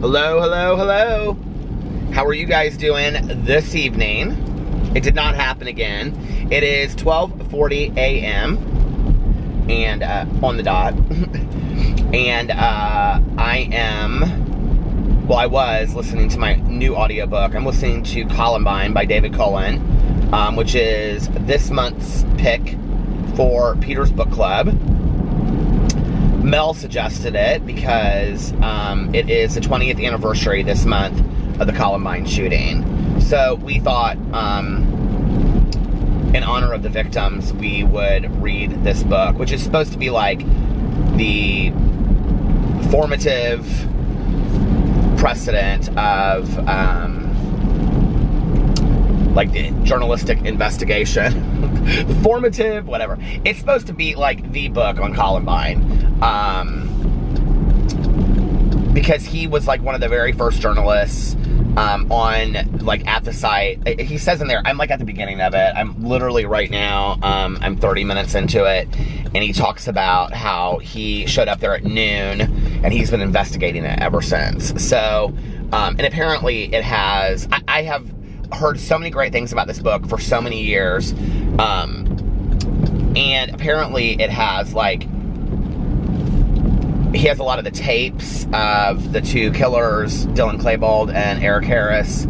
Hello, hello, hello. How are you guys doing this evening? It did not happen again. It is 12:40 a.m. and on the dot. And I was listening to my new audiobook. I'm listening to Columbine by David Cullen, which is this month's pick for Peter's Book Club. Mel suggested it because it is the 20th anniversary this month of the Columbine shooting. So we thought, in honor of the victims, we would read this book, which is supposed to be like the formative precedent of like the journalistic investigation. Formative, whatever. It's supposed to be like the book on Columbine. Because he was like one of the very first journalists on, like, at the site. He says in there, I'm like at the beginning of it. I'm literally right now, I'm 30 minutes into it. And he talks about how he showed up there at noon and he's been investigating it ever since. So, and apparently it has, I have heard so many great things about this book for so many years. And apparently it has, like, he has a lot of the tapes of the two killers, Dylan Klebold and Eric Harris,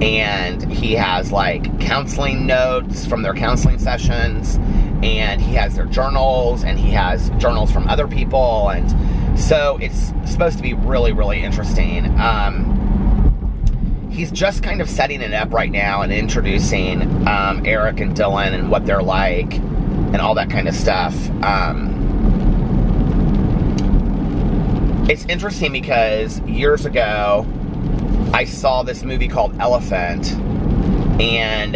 and he has, like, counseling notes from their counseling sessions, and he has their journals, and he has journals from other people, and so it's supposed to be really, really interesting. He's just kind of setting it up right now and introducing Eric and Dylan and what they're like and all that kind of stuff. It's interesting because years ago, I saw this movie called Elephant, and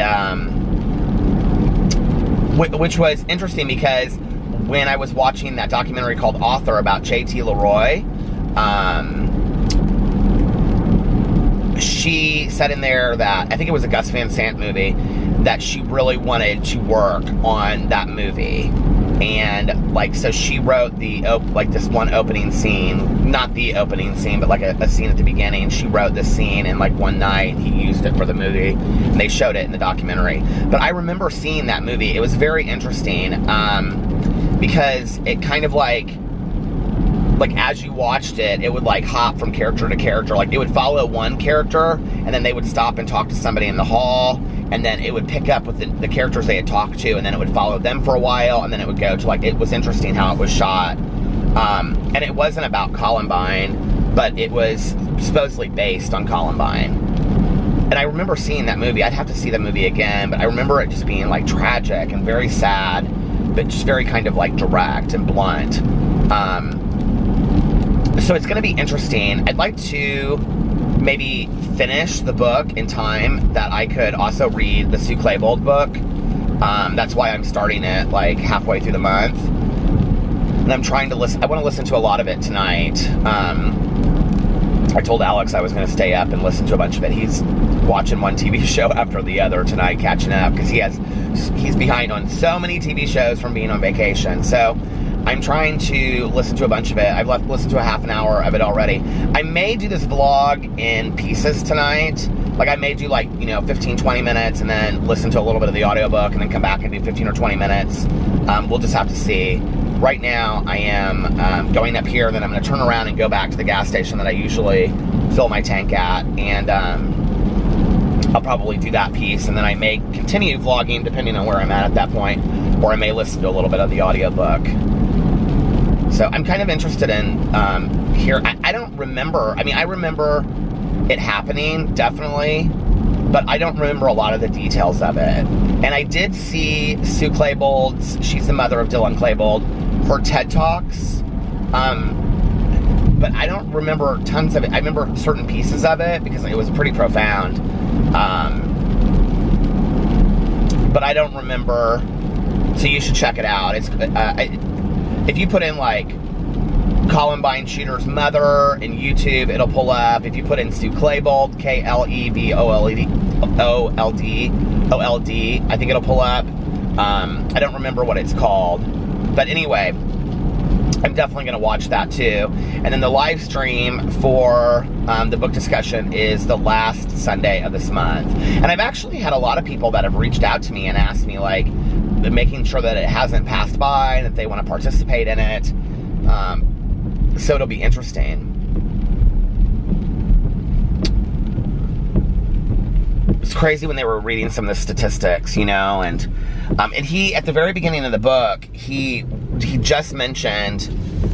which was interesting because when I was watching that documentary called Author about J.T. Leroy, she said in there that, I think it was a Gus Van Sant movie, that she really wanted to work on that movie. And, like, so she wrote this one opening scene, not the opening scene, but like a scene at the beginning. She wrote this scene in, like, one night. He used it for the movie, and they showed it in the documentary. But I remember seeing that movie. It was very interesting, because it kind of, like, as you watched it, it would, like, hop from character to character. Like, it would follow one character, and then they would stop and talk to somebody in the hall, and then it would pick up with the characters they had talked to, and then it would follow them for a while, and then it would go to, like, it was interesting how it was shot. And it wasn't about Columbine, but it was supposedly based on Columbine. And I remember seeing that movie. I'd have to see that movie again, but I remember it just being, like, tragic and very sad, but just very kind of, like, direct and blunt. So it's going to be interesting. I'd like to maybe finish the book in time that I could also read the Sue Klebold book. That's why I'm starting it, like, halfway through the month. And I'm trying to listen. I want to listen to a lot of it tonight. I told Alex I was going to stay up and listen to a bunch of it. He's watching one TV show after the other tonight, catching up, because he's behind on so many TV shows from being on vacation. So I'm trying to listen to a bunch of it. I've listened to a half an hour of it already. I may do this vlog in pieces tonight. Like, I may do, like, 15, 20 minutes and then listen to a little bit of the audiobook and then come back and do 15 or 20 minutes. We'll just have to see. Right now, I am going up here, then I'm going to turn around and go back to the gas station that I usually fill my tank at, and I'll probably do that piece, and then I may continue vlogging depending on where I'm at that point, or I may listen to a little bit of the audiobook. So I'm kind of interested in here. I don't remember. I mean, I remember it happening, definitely, but I don't remember a lot of the details of it. And I did see Sue Klebold's, she's the mother of Dylan Klebold, her TED Talks, but I don't remember tons of it. I remember certain pieces of it because it was pretty profound, but I don't remember, so you should check it out. It's if you put in, like, Columbine shooter's mother in YouTube, it'll pull up. If you put in Sue Klebold, Klebold, I think it'll pull up. I don't remember what it's called. But anyway, I'm definitely going to watch that too. And then the live stream for the book discussion is the last Sunday of this month. And I've actually had a lot of people that have reached out to me and asked me, like, making sure that it hasn't passed by and that they want to participate in it. So it'll be interesting. It's crazy when they were reading some of the statistics, you know, and he, at the very beginning of the book, he just mentioned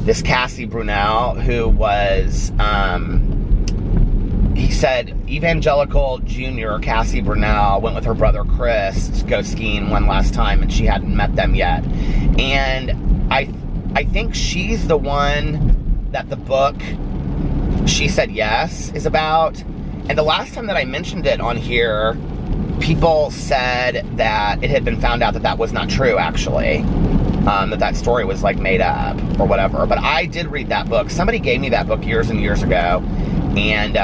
this Cassie Brunel, who was, he said, evangelical junior Cassie Brunel went with her brother Chris to go skiing one last time, and she hadn't met them yet. And I think she's the one that the book, She Said Yes, is about. And the last time that I mentioned it on here, people said that it had been found out that that was not true, actually. That story was, like, made up or whatever. But I did read that book. Somebody gave me that book years and years ago. And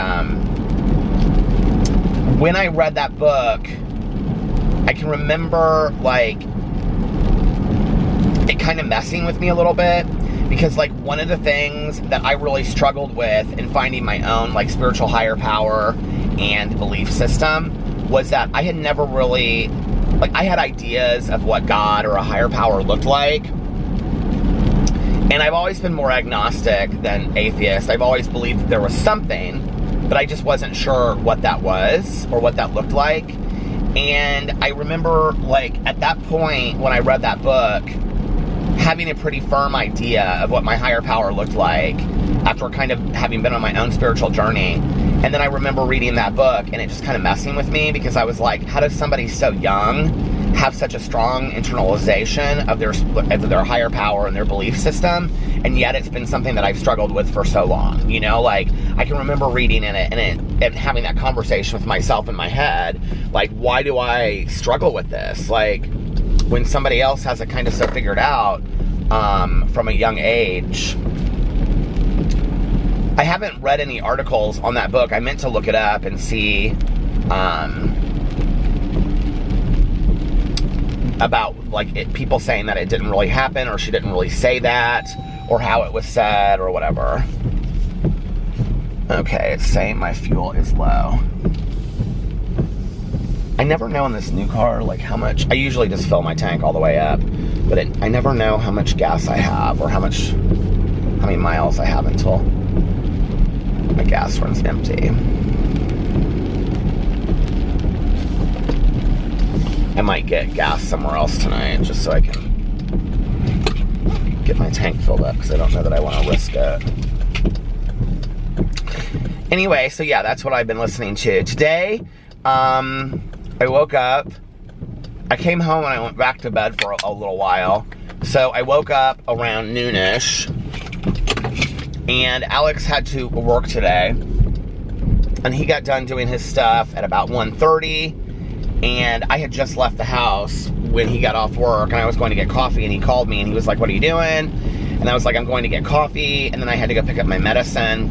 when I read that book, I can remember, like, it kind of messing with me a little bit. Because, like, one of the things that I really struggled with in finding my own, like, spiritual higher power and belief system was that I had never really, like, I had ideas of what God or a higher power looked like. And I've always been more agnostic than atheist. I've always believed that there was something, but I just wasn't sure what that was or what that looked like. And I remember, like, at that point when I read that book, having a pretty firm idea of what my higher power looked like after kind of having been on my own spiritual journey. And then I remember reading that book and it just kind of messing with me, because I was like, how does somebody so young have such a strong internalization of their higher power and their belief system, and yet it's been something that I've struggled with for so long, you know? Like, I can remember reading in it and having that conversation with myself in my head, like, why do I struggle with this? Like, when somebody else has it kind of so figured out from a young age. I haven't read any articles on that book. I meant to look it up and see about, like, people saying that it didn't really happen, or she didn't really say that, or how it was said, or whatever. Okay, it's saying my fuel is low. I never know in this new car, like, how much. I usually just fill my tank all the way up, but I never know how much gas I have, or how many miles I have until my gas runs empty. I might get gas somewhere else tonight, just so I can get my tank filled up, because I don't know that I want to risk it. Anyway, so yeah, that's what I've been listening to. Today, I woke up, I came home and I went back to bed for a little while. So I woke up around noonish, and Alex had to work today, and he got done doing his stuff at about 1:30, and I had just left the house when he got off work, and I was going to get coffee, and he called me, and he was like, what are you doing? And I was like, I'm going to get coffee, and then I had to go pick up my medicine,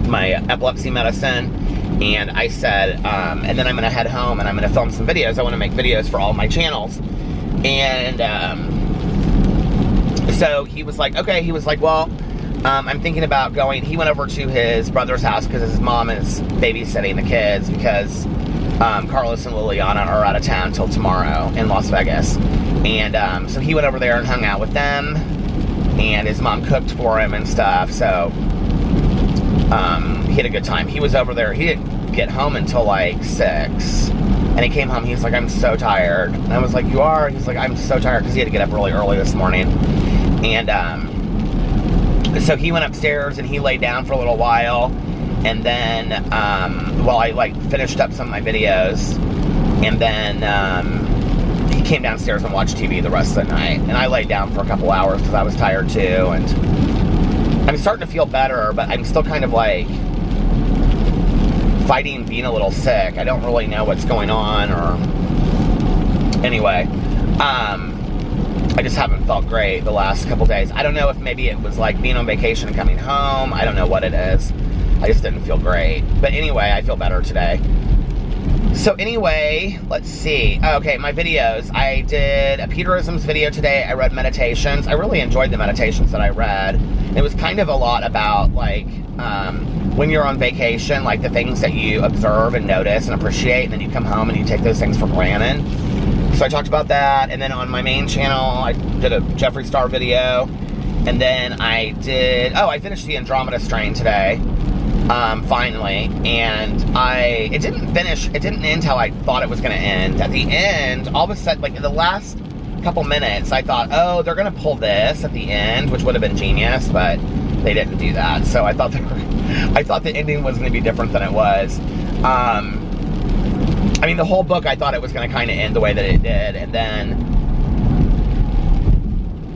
my epilepsy medicine. And I said, and then I'm going to head home and I'm going to film some videos. I want to make videos for all my channels. And so he was like, okay. He was like, well, I'm thinking about going. He went over to his brother's house because his mom is babysitting the kids, because Carlos and Liliana are out of town until tomorrow in Las Vegas. And so he went over there and hung out with them. And his mom cooked for him and stuff. So he had a good time. He was over there. He didn't get home until like 6. And he came home. He was like, I'm so tired. And I was like, you are? He's like, I'm so tired, because he had to get up really early this morning. And so he went upstairs and he laid down for a little while. And then while I like finished up some of my videos. And then he came downstairs and watched TV the rest of the night. And I laid down for a couple hours because I was tired too. And I'm starting to feel better, but I'm still kind of like fighting being a little sick. I don't really know what's going on, or anyway, I just haven't felt great the last couple days. I don't know if maybe it was like being on vacation and coming home. I don't know what it is. I just didn't feel great. But anyway, I feel better today. So anyway, let's see. Okay, my videos. I did a Peterisms video today. I read meditations. I really enjoyed the meditations that I read. It was kind of a lot about, like, when you're on vacation, like the things that you observe and notice and appreciate, and then you come home and you take those things for granted. So I talked about that, and then on my main channel, I did a Jeffree Star video, and then I finished the Andromeda Strain today. Finally, and it didn't end how I thought it was going to end. At the end, all of a sudden, like in the last couple minutes, I thought, oh, they're going to pull this at the end, which would have been genius, but they didn't do that. So I thought the ending was going to be different than it was. I mean, the whole book, I thought it was going to kind of end the way that it did, and then,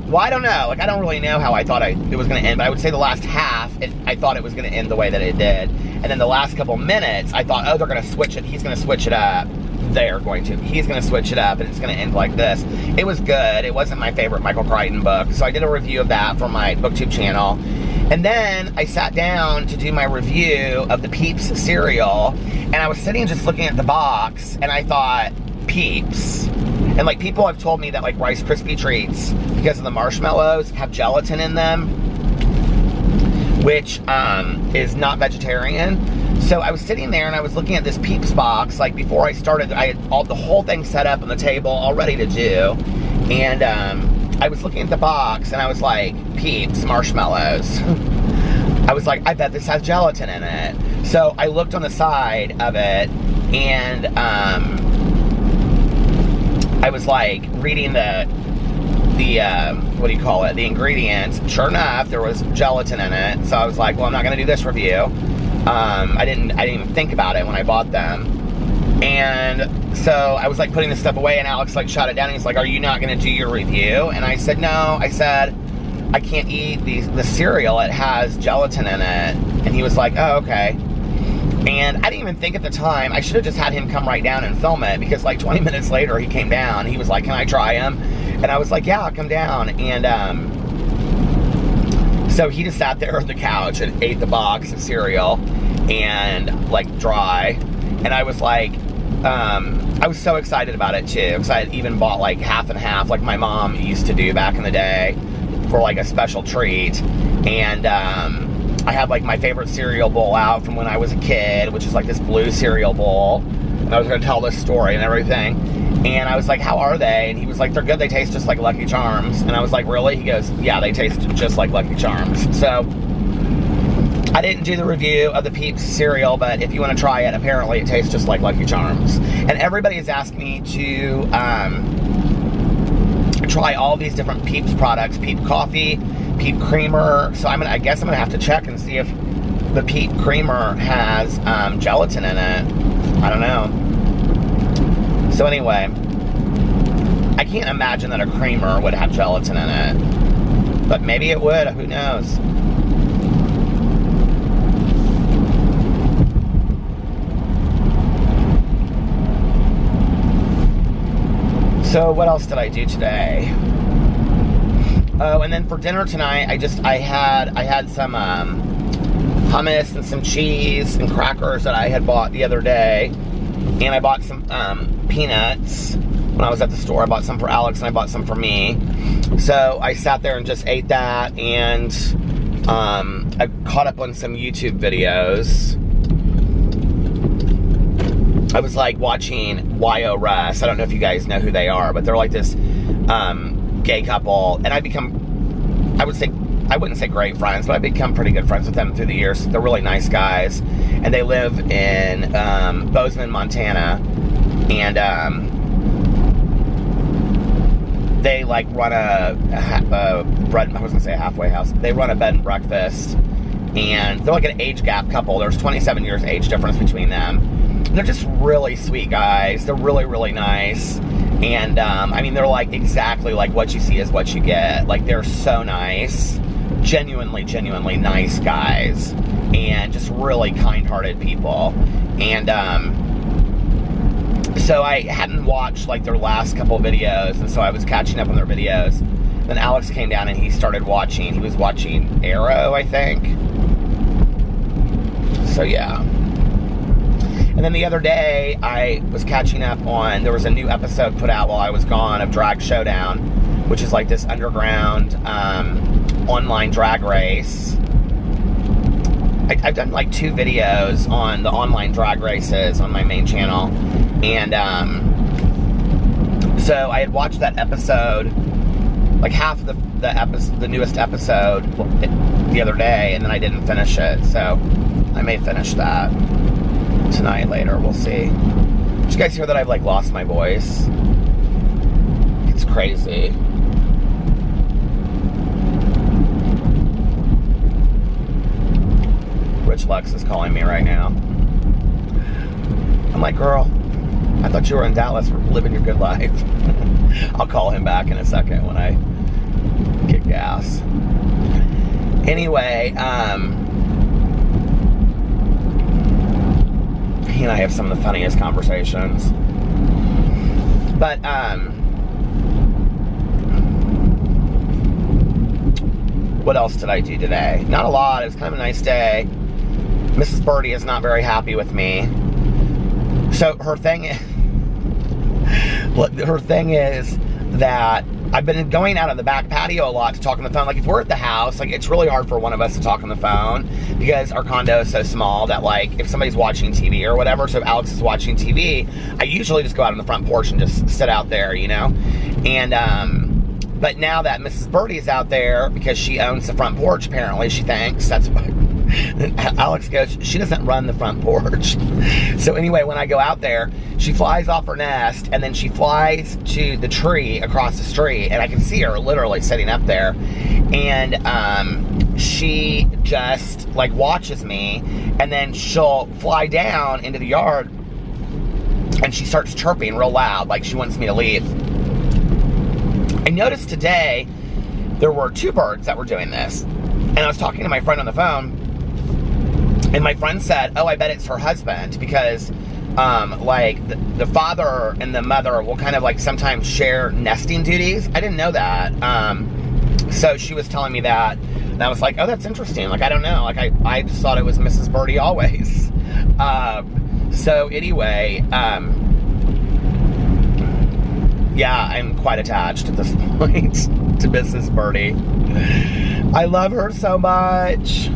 well, I don't know. Like, I don't really know how I thought it was going to end, but I would say the last half, I thought it was going to end the way that it did. And then the last couple minutes, I thought, oh, they're going to switch it. He's going to switch it up. He's going to switch it up, and it's going to end like this. It was good. It wasn't my favorite Michael Crichton book, so I did a review of that for my BookTube channel. And then I sat down to do my review of the Peeps cereal, and I was sitting just looking at the box, and I thought, Peeps. And, like, people have told me that, like, Rice Krispie treats, because of the marshmallows, have gelatin in them, which is not vegetarian. So I was sitting there, and I was looking at this Peeps box, like, before I started. I had the whole thing set up on the table, all ready to do. And I was looking at the box, and I was like, Peeps marshmallows. I was like, I bet this has gelatin in it. So I looked on the side of it, and I was like reading the what do you call it, the ingredients. Sure enough, there was gelatin in it. So I was like, well, I'm not going to do this review. I didn't even think about it when I bought them. And so I was like putting this stuff away, and Alex like shot it down, and he's like, are you not going to do your review? And I said, no. I said, I can't eat the cereal. It has gelatin in it. And he was like, oh, okay. And I didn't even think at the time. I should have just had him come right down and film it, because like 20 minutes later he came down. He was like, can I try him? And I was like, yeah, come down. And so he just sat there on the couch and ate the box of cereal and like dry. And I was like, I was so excited about it too, because I had even bought like half and half, like my mom used to do back in the day, for like a special treat. And I had like my favorite cereal bowl out from when I was a kid, which is like this blue cereal bowl. And I was going to tell this story and everything. And I was like, how are they? And he was like, they're good. They taste just like Lucky Charms. And I was like, really? He goes, yeah, they taste just like Lucky Charms. So I didn't do the review of the Peeps cereal, but if you want to try it, apparently it tastes just like Lucky Charms. And everybody has asked me to try all these different Peeps products, Peep Coffee, Peep Creamer. So I guess I'm gonna have to check and see if the Peep Creamer has gelatin in it. I don't know. So anyway, I can't imagine that a creamer would have gelatin in it, but maybe it would. Who knows? So what else did I do today? Oh, and then for dinner tonight, I had some hummus and some cheese and crackers that I had bought the other day, and I bought some peanuts when I was at the store. I bought some for Alex and I bought some for me. So I sat there and just ate that, and I caught up on some YouTube videos. I was like watching Y.O. Russ. I don't know if you guys know who they are, but they're like this gay couple, and I wouldn't say great friends, but I've become pretty good friends with them through the years. They're really nice guys, and they live in Bozeman, Montana, and they like run a halfway house. They run a bed and breakfast, and they're like an age gap couple. There's 27 years age difference between them. They're just really sweet guys. They're really, really nice. And, I mean, they're like exactly like what you see is what you get. Like, they're so nice. Genuinely, genuinely nice guys. And just really kind-hearted people. And, so I hadn't watched, like, their last couple videos. And so I was catching up on their videos. Then Alex came down and he started watching. He was watching Arrow, I think. So, yeah. And then the other day, I was catching up on, there was a new episode put out while I was gone of Drag Showdown, which is like this underground online drag race. I've done like 2 videos on the online drag races on my main channel. And so I had watched that episode, like half of the newest episode the other day, and then I didn't finish it. So I may finish that tonight, later. We'll see. Did you guys hear that I've like lost my voice? It's crazy. Rich Lux is calling me right now. I'm like, girl, I thought you were in Dallas living your good life. I'll call him back in a second when I get gas. Anyway, he and I have some of the funniest conversations. But, what else did I do today? Not a lot. It was kind of a nice day. Mrs. Birdie is not very happy with me. So her thing is that I've been going out on the back patio a lot to talk on the phone. Like, if we're at the house, like, it's really hard for one of us to talk on the phone because our condo is so small that, like, if somebody's watching TV or whatever, so if Alex is watching TV, I usually just go out on the front porch and just sit out there, you know? And, but now that Mrs. Birdie's out there, because she owns the front porch, apparently, she thinks, that's what Alex goes, she doesn't run the front porch. So anyway, when I go out there, she flies off her nest, and then she flies to the tree across the street, and I can see her literally sitting up there, and she just like watches me, and then she'll fly down into the yard, and she starts chirping real loud, like she wants me to leave. I noticed today there were 2 birds that were doing this, and I was talking to my friend on the phone, and my friend said, oh, I bet it's her husband, because like the father and the mother will kind of like sometimes share nesting duties. I didn't know that. So she was telling me that, and I was like, oh, that's interesting. Like, I don't know. Like, I just thought it was Mrs. Birdie always. So anyway, yeah, I'm quite attached at this point to Mrs. Birdie. I love her so much.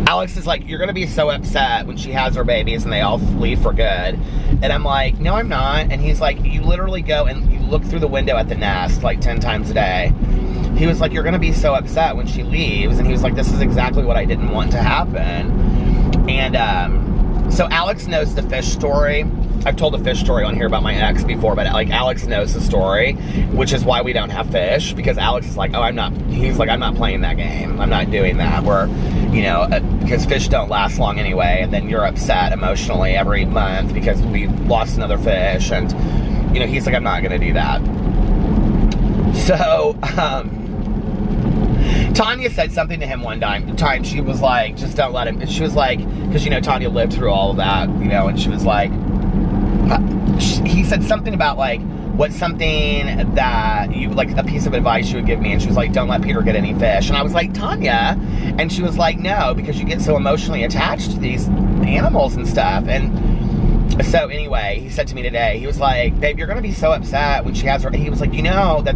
Alex is like, you're going to be so upset when she has her babies and they all leave for good. And I'm like, no, I'm not. And he's like, you literally go and you look through the window at the nest like 10 times a day. He was like, you're going to be so upset when she leaves. And he was like, this is exactly what I didn't want to happen. And so Alex knows the fish story. I've told a fish story on here about my ex before, but like Alex knows the story, which is why we don't have fish, because Alex is like, oh, he's like, I'm not playing that game. I'm not doing that. Where, you know, because fish don't last long anyway, and then you're upset emotionally every month because we lost another fish, and, you know, he's like, I'm not going to do that. So, Tanya said something to him one time. She was like, just don't let him. She was like, because, you know, Tanya lived through all of that, you know, and she was like, he said something about like, what's something that you, like a piece of advice you would give me, and she was like, don't let Peter get any fish. And I was like, Tanya, and she was like, no, because you get so emotionally attached to these animals and stuff. And so anyway, he said to me today, he was like, babe, you're gonna be so upset when she has her, he was like, you know that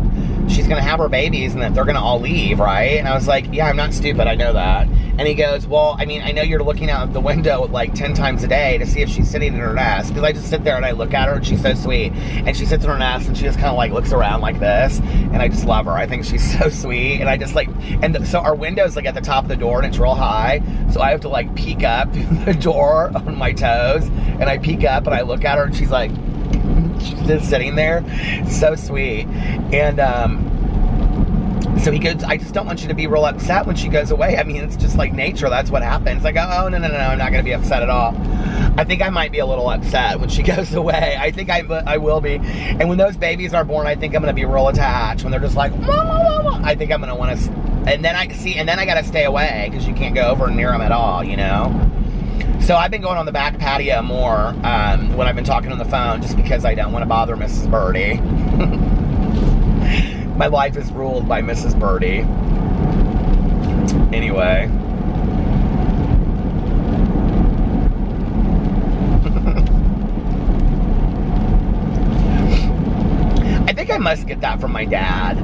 she's gonna have her babies and that they're gonna all leave, right? And I was like, yeah, I'm not stupid, I know that. And he goes, well, I mean, I know you're looking out the window like 10 times a day to see if she's sitting in her nest. Because I just sit there and I look at her and she's so sweet. And she sits in her nest and she just kind of like looks around like this. And I just love her. I think she's so sweet. And I just like, so our window's like at the top of the door and it's real high. So I have to like peek up through the door on my toes. And I peek up and I look at her and she's like, she's just sitting there. So sweet. And, so he goes, I just don't want you to be real upset when she goes away. I mean, it's just like nature. That's what happens. Like, oh, no, I'm not going to be upset at all. I think I might be a little upset when she goes away. I think I will be. And when those babies are born, I think I'm going to be real attached. When they're just like, wah, I think I'm going to want to, and then I got to stay away because you can't go over near them at all, you know? So I've been going on the back patio more when I've been talking on the phone, just because I don't want to bother Mrs. Birdie. My life is ruled by Mrs. Birdie. Anyway. must get that from my dad.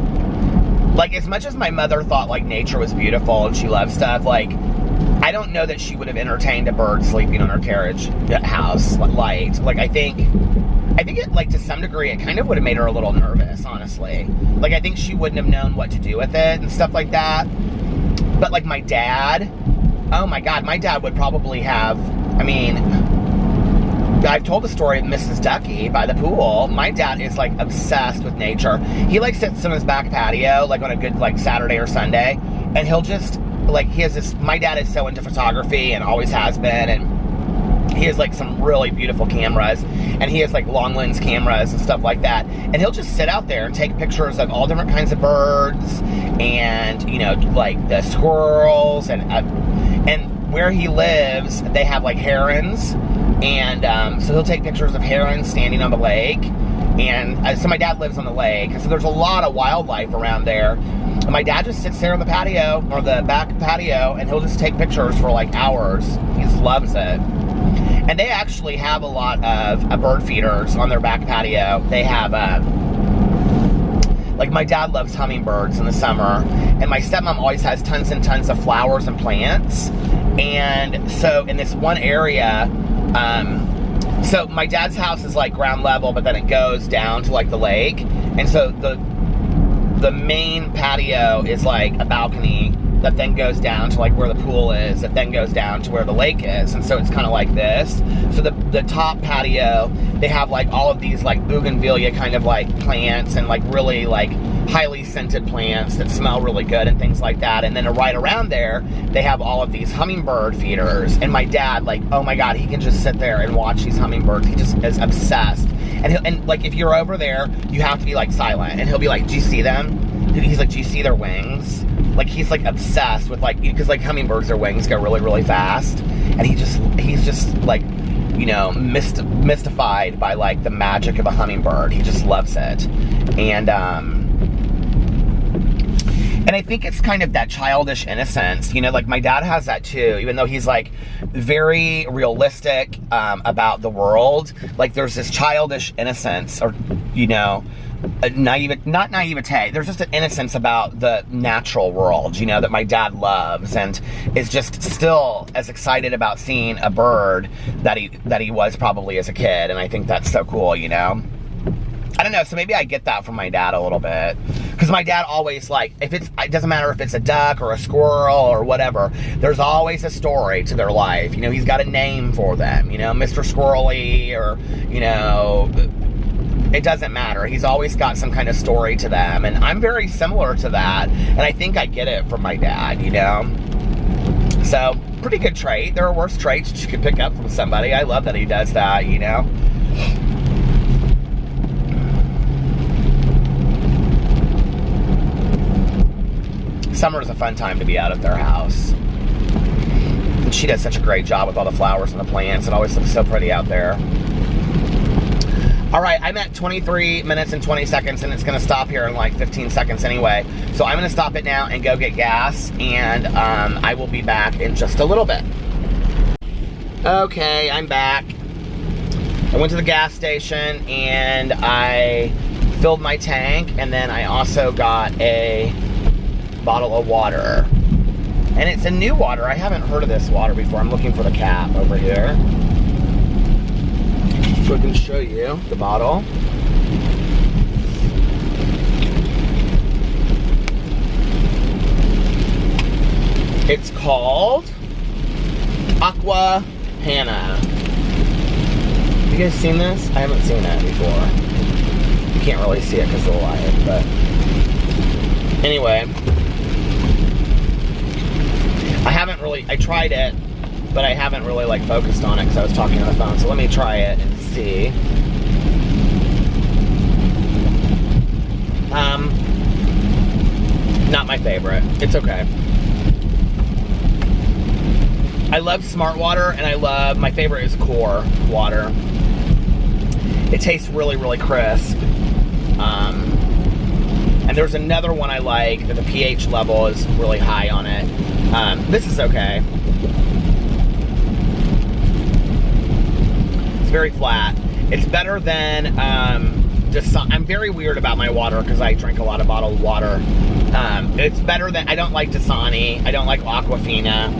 Like, as much as my mother thought, like, nature was beautiful and she loved stuff, like, I don't know that she would have entertained a bird sleeping on her carriage house light. Like, I think it, like, to some degree, it kind of would have made her a little nervous, honestly. Like, I think she wouldn't have known what to do with it and stuff like that. But, like, my dad, oh my God, my dad would probably have, I mean, I've told the story of Mrs. Ducky by the pool. My dad is, like, obsessed with nature. He, like, sits on his back patio, like, on a good, like, Saturday or Sunday, and he'll just, like, he has this, my dad is so into photography and always has been, and he has, like, some really beautiful cameras, and he has, like, long lens cameras and stuff like that, and he'll just sit out there and take pictures of all different kinds of birds, and, you know, like, the squirrels, and where he lives, they have, like, herons, and so he'll take pictures of herons standing on the lake. And so my dad lives on the lake, so there's a lot of wildlife around there. And my dad just sits there on the patio, or the back patio, and he'll just take pictures for like hours. He just loves it. And they actually have a lot of bird feeders on their back patio. They have, like, my dad loves hummingbirds in the summer, and my stepmom always has tons and tons of flowers and plants. And so in this one area, so my dad's house is like ground level, but then it goes down to like the lake. And so the main patio is like a balcony that then goes down to like where the pool is, that then goes down to where the lake is. And so it's kind of like this. So the top patio, they have like all of these like bougainvillea kind of like plants and like really like highly scented plants that smell really good and things like that. And then right around there, they have all of these hummingbird feeders. And my dad, like, oh my God, he can just sit there and watch these hummingbirds. He just is obsessed. And like, if you're over there, you have to be like silent. And he'll be like, do you see them? He's like, do you see their wings? Like, he's like obsessed with like, because like hummingbirds, their wings go really, really fast. And he's just like, you know, mystified by like the magic of a hummingbird. He just loves it. And I think it's kind of that childish innocence, you know, like my dad has that too, even though he's like very realistic about the world. Like there's this childish innocence, or, you know, not naivete. There's just an innocence about the natural world, you know, that my dad loves, and is just still as excited about seeing a bird that he was probably as a kid. And I think that's so cool, you know. I don't know, so maybe I get that from my dad a little bit. Because my dad always, like, it doesn't matter if it's a duck or a squirrel or whatever, there's always a story to their life. You know, he's got a name for them, you know, Mr. Squirrely, or, you know, it doesn't matter. He's always got some kind of story to them. And I'm very similar to that. And I think I get it from my dad, you know. So, pretty good trait. There are worse traits that you could pick up from somebody. I love that he does that, you know. Summer is a fun time to be out at their house. And she does such a great job with all the flowers and the plants. It always looks so pretty out there. All right, I'm at 23 minutes and 20 seconds, and it's going to stop here in like 15 seconds anyway. So I'm going to stop it now and go get gas, and I will be back in just a little bit. Okay, I'm back. I went to the gas station, and I filled my tank, and then I also got a bottle of water. And it's a new water. I haven't heard of this water before. I'm looking for the cap over here, so I can show you the bottle. It's called Aqua Hana. Have you guys seen this? I haven't seen that before. You can't really see it because of the light, but anyway, I tried it, but I haven't really like focused on it because I was talking on the phone. So let me try it and see. Not my favorite. It's okay. I love Smart Water, and my favorite is Core Water. It tastes really, really crisp. And there's another one I like that the pH level is really high on it. This is okay. It's very flat. It's better than I'm very weird about my water because I drink a lot of bottled water. It's better than, I don't like Dasani. I don't like Aquafina.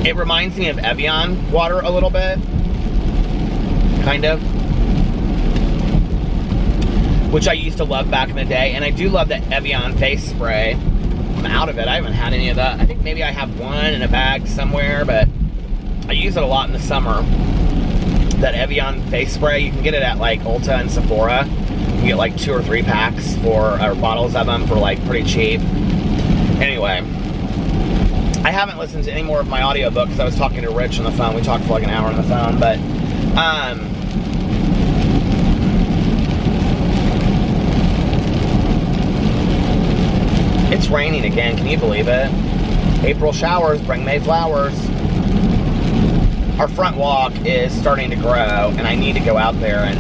It reminds me of Evian water a little bit. Kind of. Which I used to love back in the day. And I do love that Evian face spray. I'm out of it. I haven't had any of that. I think maybe I have one in a bag somewhere, but I use it a lot in the summer. That Evian face spray, you can get it at like Ulta and Sephora. You can get like 2 or 3 packs or bottles of them for like pretty cheap. Anyway, I haven't listened to any more of my audiobook because I was talking to Rich on the phone. We talked for like an hour on the phone, but it's raining again. Can you believe it? April showers bring May flowers. Our front walk is starting to grow, and I need to go out there and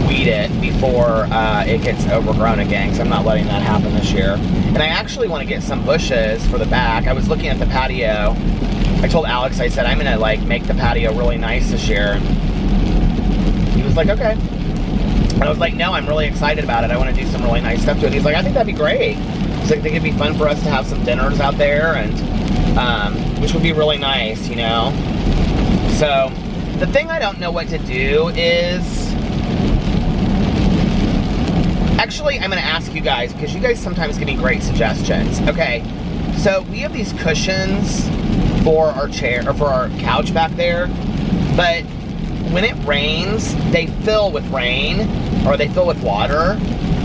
weed it before it gets overgrown again, because I'm not letting that happen this year. And I actually want to get some bushes for the back. I was looking at the patio. I told Alex, I said, I'm going to like make the patio really nice this year. He was like, okay. And I was like, no, I'm really excited about it. I want to do some really nice stuff to it. He's like, I think that'd be great. He's like, I think it'd be fun for us to have some dinners out there, and which would be really nice, you know? So, the thing I don't know what to do is, actually, I'm going to ask you guys, because you guys sometimes give me great suggestions. Okay, so we have these cushions for our chair, or for our couch back there, but when it rains, they fill with rain, or they fill with water,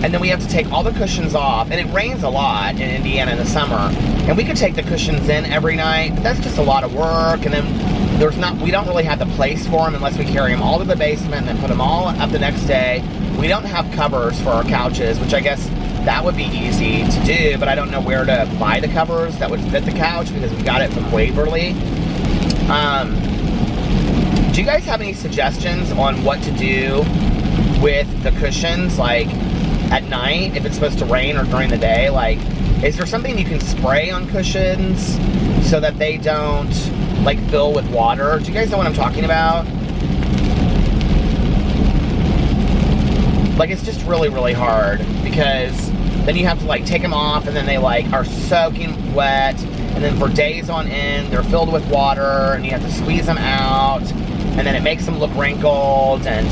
and then we have to take all the cushions off, and it rains a lot in Indiana in the summer, and we could take the cushions in every night, but that's just a lot of work, and then we don't really have the place for them unless we carry them all to the basement and then put them all up the next day. We don't have covers for our couches, which I guess that would be easy to do, but I don't know where to buy the covers that would fit the couch because we got it from Waverly. Do you guys have any suggestions on what to do with the cushions, like at night, if it's supposed to rain, or during the day? Like, is there something you can spray on cushions so that they don't like fill with water? Do you guys know what I'm talking about? Like, it's just really, really hard, because then you have to like take them off, and then they like are soaking wet, and then for days on end they're filled with water, and you have to squeeze them out, and then it makes them look wrinkled, and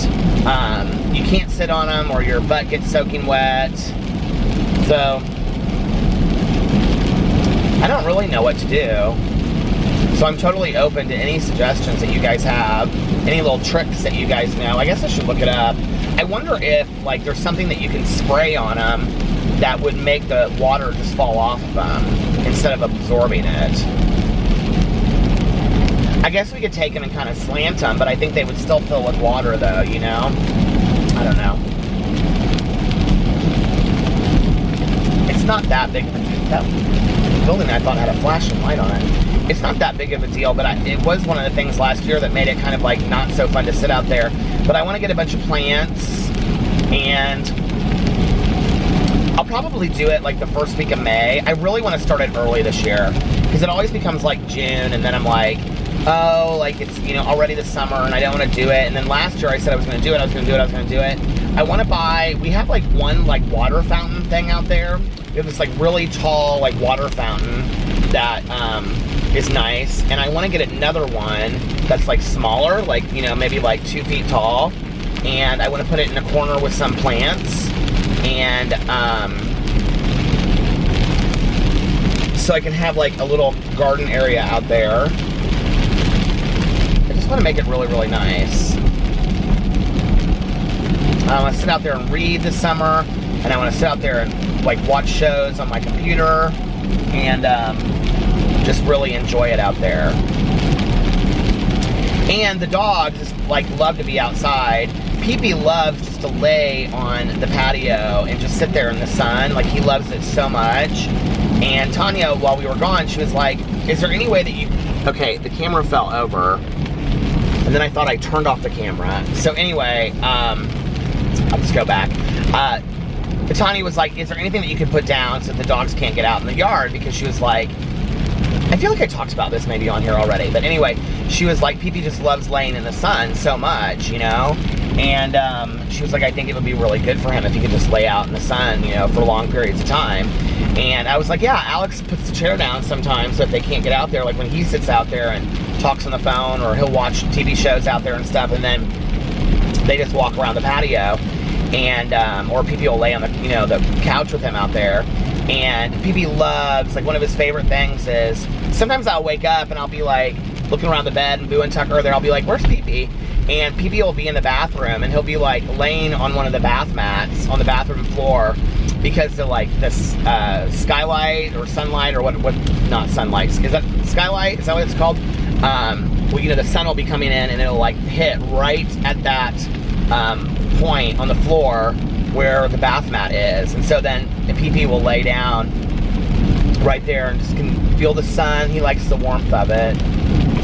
you can't sit on them or your butt gets soaking wet. So I don't really know what to do. So I'm totally open to any suggestions that you guys have, any little tricks that you guys know. I guess I should look it up. I wonder if like there's something that you can spray on them that would make the water just fall off of them instead of absorbing it. I guess we could take them and kind of slant them, but I think they would still fill with water though, you know? I don't know. It's not that big of a deal. That building I thought had a flashing light on it. It's not that big of a deal, but it was one of the things last year that made it kind of like not so fun to sit out there. But I want to get a bunch of plants, and I'll probably do it like the first week of May. I really want to start it early this year, because it always becomes like June, and then I'm like, oh, like it's, you know, already the summer, and I don't want to do it. And then last year I said I was going to do it, I was going to do it, I was going to do it. I want to buy, we have like one like water fountain thing out there. We have this like really tall like water fountain that is nice, and I want to get another one that's like smaller, like, you know, maybe like 2 feet tall, and I want to put it in a corner with some plants, and so I can have like a little garden area out there. I just want to make it really, really nice. I want to sit out there and read this summer, and I want to sit out there and like watch shows on my computer, and just really enjoy it out there. And the dogs just like love to be outside. Pee-Pee loves just to lay on the patio and just sit there in the sun. Like, he loves it so much. And Tanya, while we were gone, she was like, is there any way that you... Okay, the camera fell over, and then I thought I turned off the camera. So anyway, I'll just go back. Tanya was like, is there anything that you could put down so the dogs can't get out in the yard? Because she was like, I feel like I talked about this maybe on here already, but anyway, she was like, Pee-Pee just loves laying in the sun so much, you know? And she was like, I think it would be really good for him if he could just lay out in the sun, you know, for long periods of time. And I was like, yeah, Alex puts the chair down sometimes so if they can't get out there, like when he sits out there and talks on the phone, or he'll watch TV shows out there and stuff, and then they just walk around the patio, and or Pee-Pee will lay on the, you know, the couch with him out there. And Pee-Pee loves, like one of his favorite things is, sometimes I'll wake up and I'll be like looking around the bed, and Boo and Tucker are there, I'll be like, where's Pee-Pee? And Pee-Pee will be in the bathroom, and he'll be like laying on one of the bath mats on the bathroom floor, because the like this skylight or sunlight, or what not sunlight, is that skylight, is that what it's called? Well, you know, the sun will be coming in and it'll like hit right at that point on the floor where the bath mat is. And so then the Pee-Pee will lay down right there and just can feel the sun. He likes the warmth of it.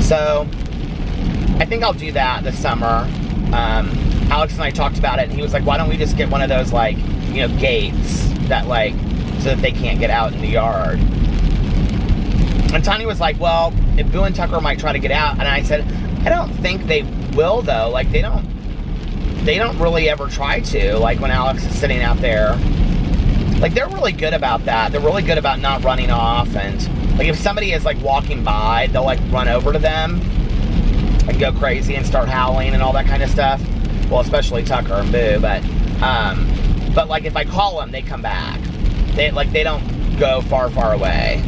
So I think I'll do that this summer. Alex and I talked about it, and he was like, why don't we just get one of those, like, you know, gates that, like, so that they can't get out in the yard. And Tanya was like, well, if Boo and Tucker might try to get out. And I said, I don't think they will, though. Like, they don't really ever try to, like when Alex is sitting out there. Like, they're really good about that. They're really good about not running off. And like, if somebody is like walking by, they'll like run over to them and go crazy and start howling and all that kind of stuff. Well, especially Tucker and Boo, but like if I call them, they come back. They don't go far away.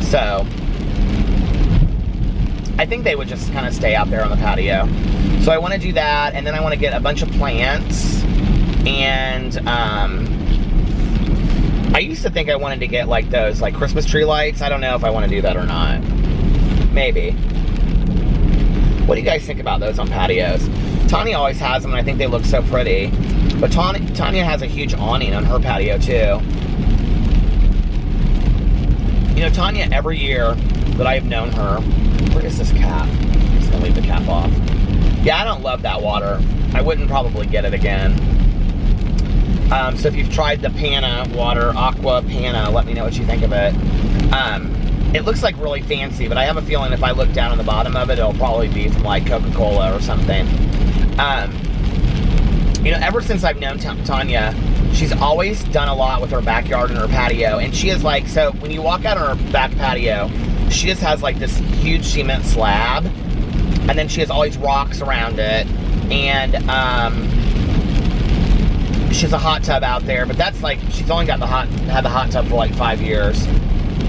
So I think they would just kind of stay out there on the patio. So I want to do that, and then I want to get a bunch of plants. And I used to think I wanted to get like those like Christmas tree lights. I don't know if I want to do that or not. Maybe. What do you guys think about those on patios? Tanya always has them, and I think they look so pretty. But Tanya has a huge awning on her patio too. You know, Tanya, every year that I've known her, where is this cap? I'm just gonna leave the cap off. Yeah, I don't love that water. I wouldn't probably get it again. So if you've tried the Panna water, Aqua Panna, let me know what you think of it. It looks like really fancy, but I have a feeling if I look down on the bottom of it, it'll probably be from like Coca-Cola or something. You know, ever since I've known Tanya, she's always done a lot with her backyard and her patio. And she is like, so when you walk out on her back patio, she just has like this huge cement slab. And then she has all these rocks around it. And she has a hot tub out there. But that's like, she's only got had the hot tub for like 5 years.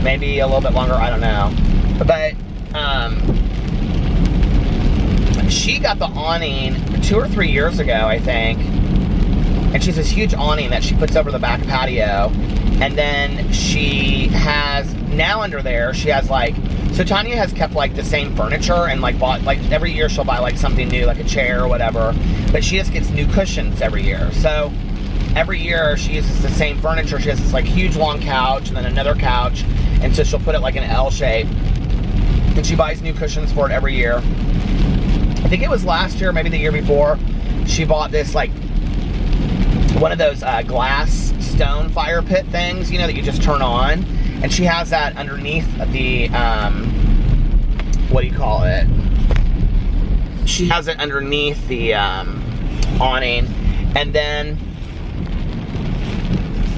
Maybe a little bit longer, I don't know. But she got the awning 2 or 3 years ago, I think. And she has this huge awning that she puts over the back patio. And then she has, now under there, she has like, so Tanya has kept like the same furniture and like bought, like every year she'll buy like something new, like a chair or whatever. But she just gets new cushions every year. So every year she uses the same furniture. She has this like huge long couch and then another couch. And so she'll put it like in an L shape. And she buys new cushions for it every year. I think it was last year, maybe the year before, she bought this like one of those glass stone fire pit things, you know, that you just turn on. And she has that underneath the, what do you call it? She has it underneath the awning. And then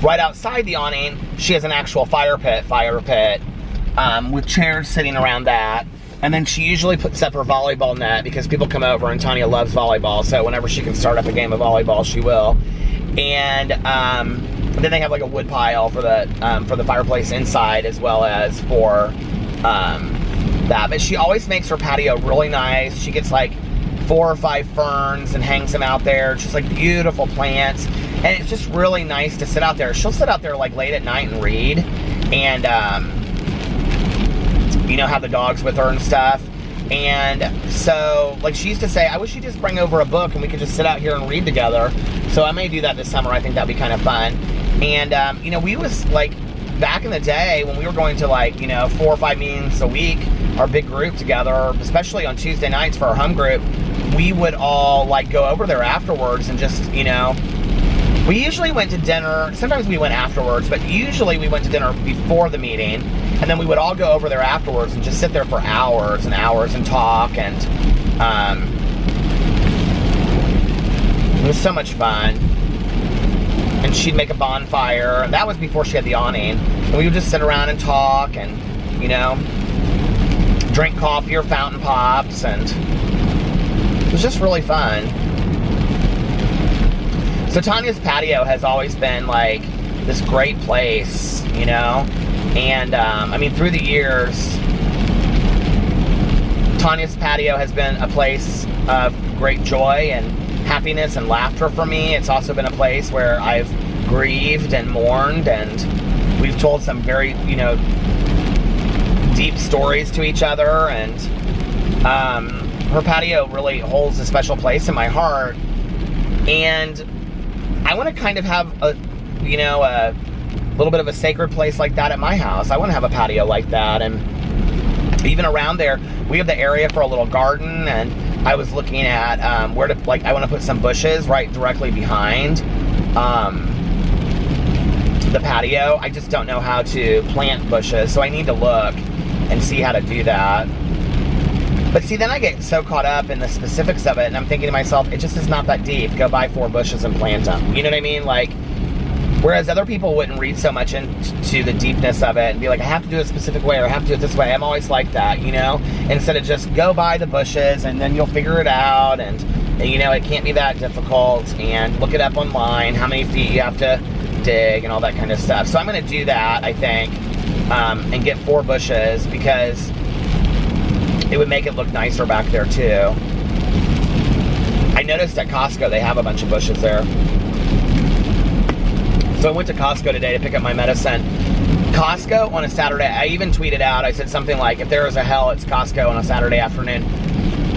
right outside the awning, she has an actual fire pit with chairs sitting around that. And then she usually puts up her volleyball net because people come over and Tanya loves volleyball. So whenever she can start up a game of volleyball, she will. And then they have like a wood pile for the fireplace inside as well as for that. But she always makes her patio really nice. She gets like 4 or 5 ferns and hangs them out there. It's just like beautiful plants. And it's just really nice to sit out there. She'll sit out there like late at night and read. And, you know, have the dogs with her and stuff. And so, like she used to say, I wish you'd just bring over a book and we could just sit out here and read together. So I may do that this summer. I think that'd be kind of fun. And, you know, we was like, back in the day when we were going to like, you know, 4 or 5 meetings a week, our big group together, especially on Tuesday nights for our home group, we would all like go over there afterwards and just, you know, We usually went to dinner. Sometimes we went afterwards, but usually we went to dinner before the meeting, and then we would all go over there afterwards and just sit there for hours and hours and talk, and it was so much fun. And she'd make a bonfire, and that was before she had the awning, and we would just sit around and talk and, you know, drink coffee or fountain pops, and it was just really fun. So Tanya's Patio has always been like this great place, you know, and I mean, through the years, Tanya's Patio has been a place of great joy and happiness and laughter for me. It's also been a place where I've grieved and mourned, and we've told some very, you know, deep stories to each other, and her patio really holds a special place in my heart, and I want to kind of have a, you know, a little bit of a sacred place like that at my house. I want to have a patio like that, and even around there, we have the area for a little garden, and I was looking at where to, like, I want to put some bushes right directly behind the patio. I just don't know how to plant bushes, so I need to look and see how to do that. But see, then I get so caught up in the specifics of it, and I'm thinking to myself, it just is not that deep. Go buy 4 bushes and plant them. You know what I mean? Like, whereas other people wouldn't read so much into the deepness of it and be like, I have to do it a specific way, or I have to do it this way. I'm always like that, you know? Instead of just go buy the bushes and then you'll figure it out, and you know, it can't be that difficult, and look it up online, how many feet you have to dig and all that kind of stuff. So I'm going to do that, I think, and get 4 bushes, because it would make it look nicer back there too. I noticed at Costco they have a bunch of bushes there. So I went to Costco today to pick up my medicine. Costco on a Saturday, I even tweeted out, I said something like, if there is a hell, it's Costco on a Saturday afternoon.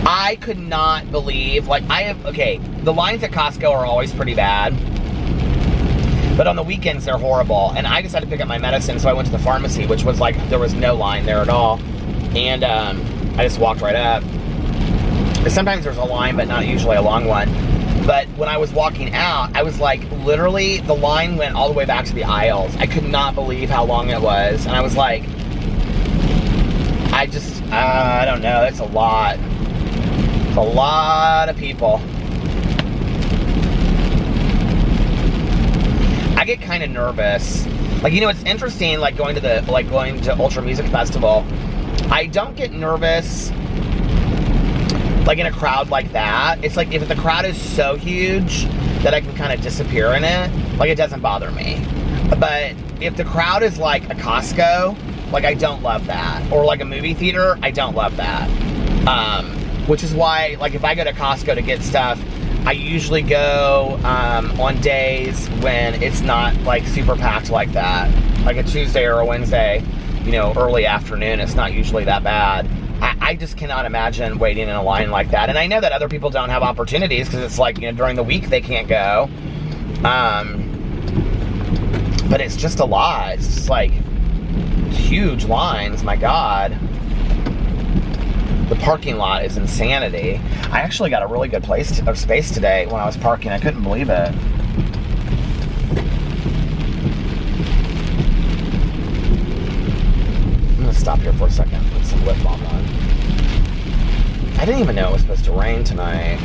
I could not believe, like, okay, the lines at Costco are always pretty bad, but on the weekends they're horrible. And I decided to pick up my medicine, so I went to the pharmacy, which was like, there was no line there at all. And I just walked right up. Sometimes there's a line, but not usually a long one. But when I was walking out, I was like, literally, the line went all the way back to the aisles. I could not believe how long it was. And I was like, I don't know, it's a lot. It's a lot of people. I get kind of nervous. Like, you know, it's interesting, like going to Ultra Music Festival. I don't get nervous like in a crowd like that. It's like if the crowd is so huge that I can kind of disappear in it, like, it doesn't bother me. But if the crowd is like a Costco, like, I don't love that. Or like a movie theater, I don't love that. Which is why, like, if I go to Costco to get stuff, I usually go on days when it's not like super packed like that. Like a Tuesday or a Wednesday, you know, early afternoon, it's not usually that bad. I just cannot imagine waiting in a line like that. And I know that other people don't have opportunities because it's like, you know, during the week they can't go. But it's just a lot. It's just like huge lines, my God. The parking lot is insanity. I actually got a really good space today when I was parking. I couldn't believe it. I'm gonna stop here for a second and put some lip balm on. I didn't even know it was supposed to rain tonight.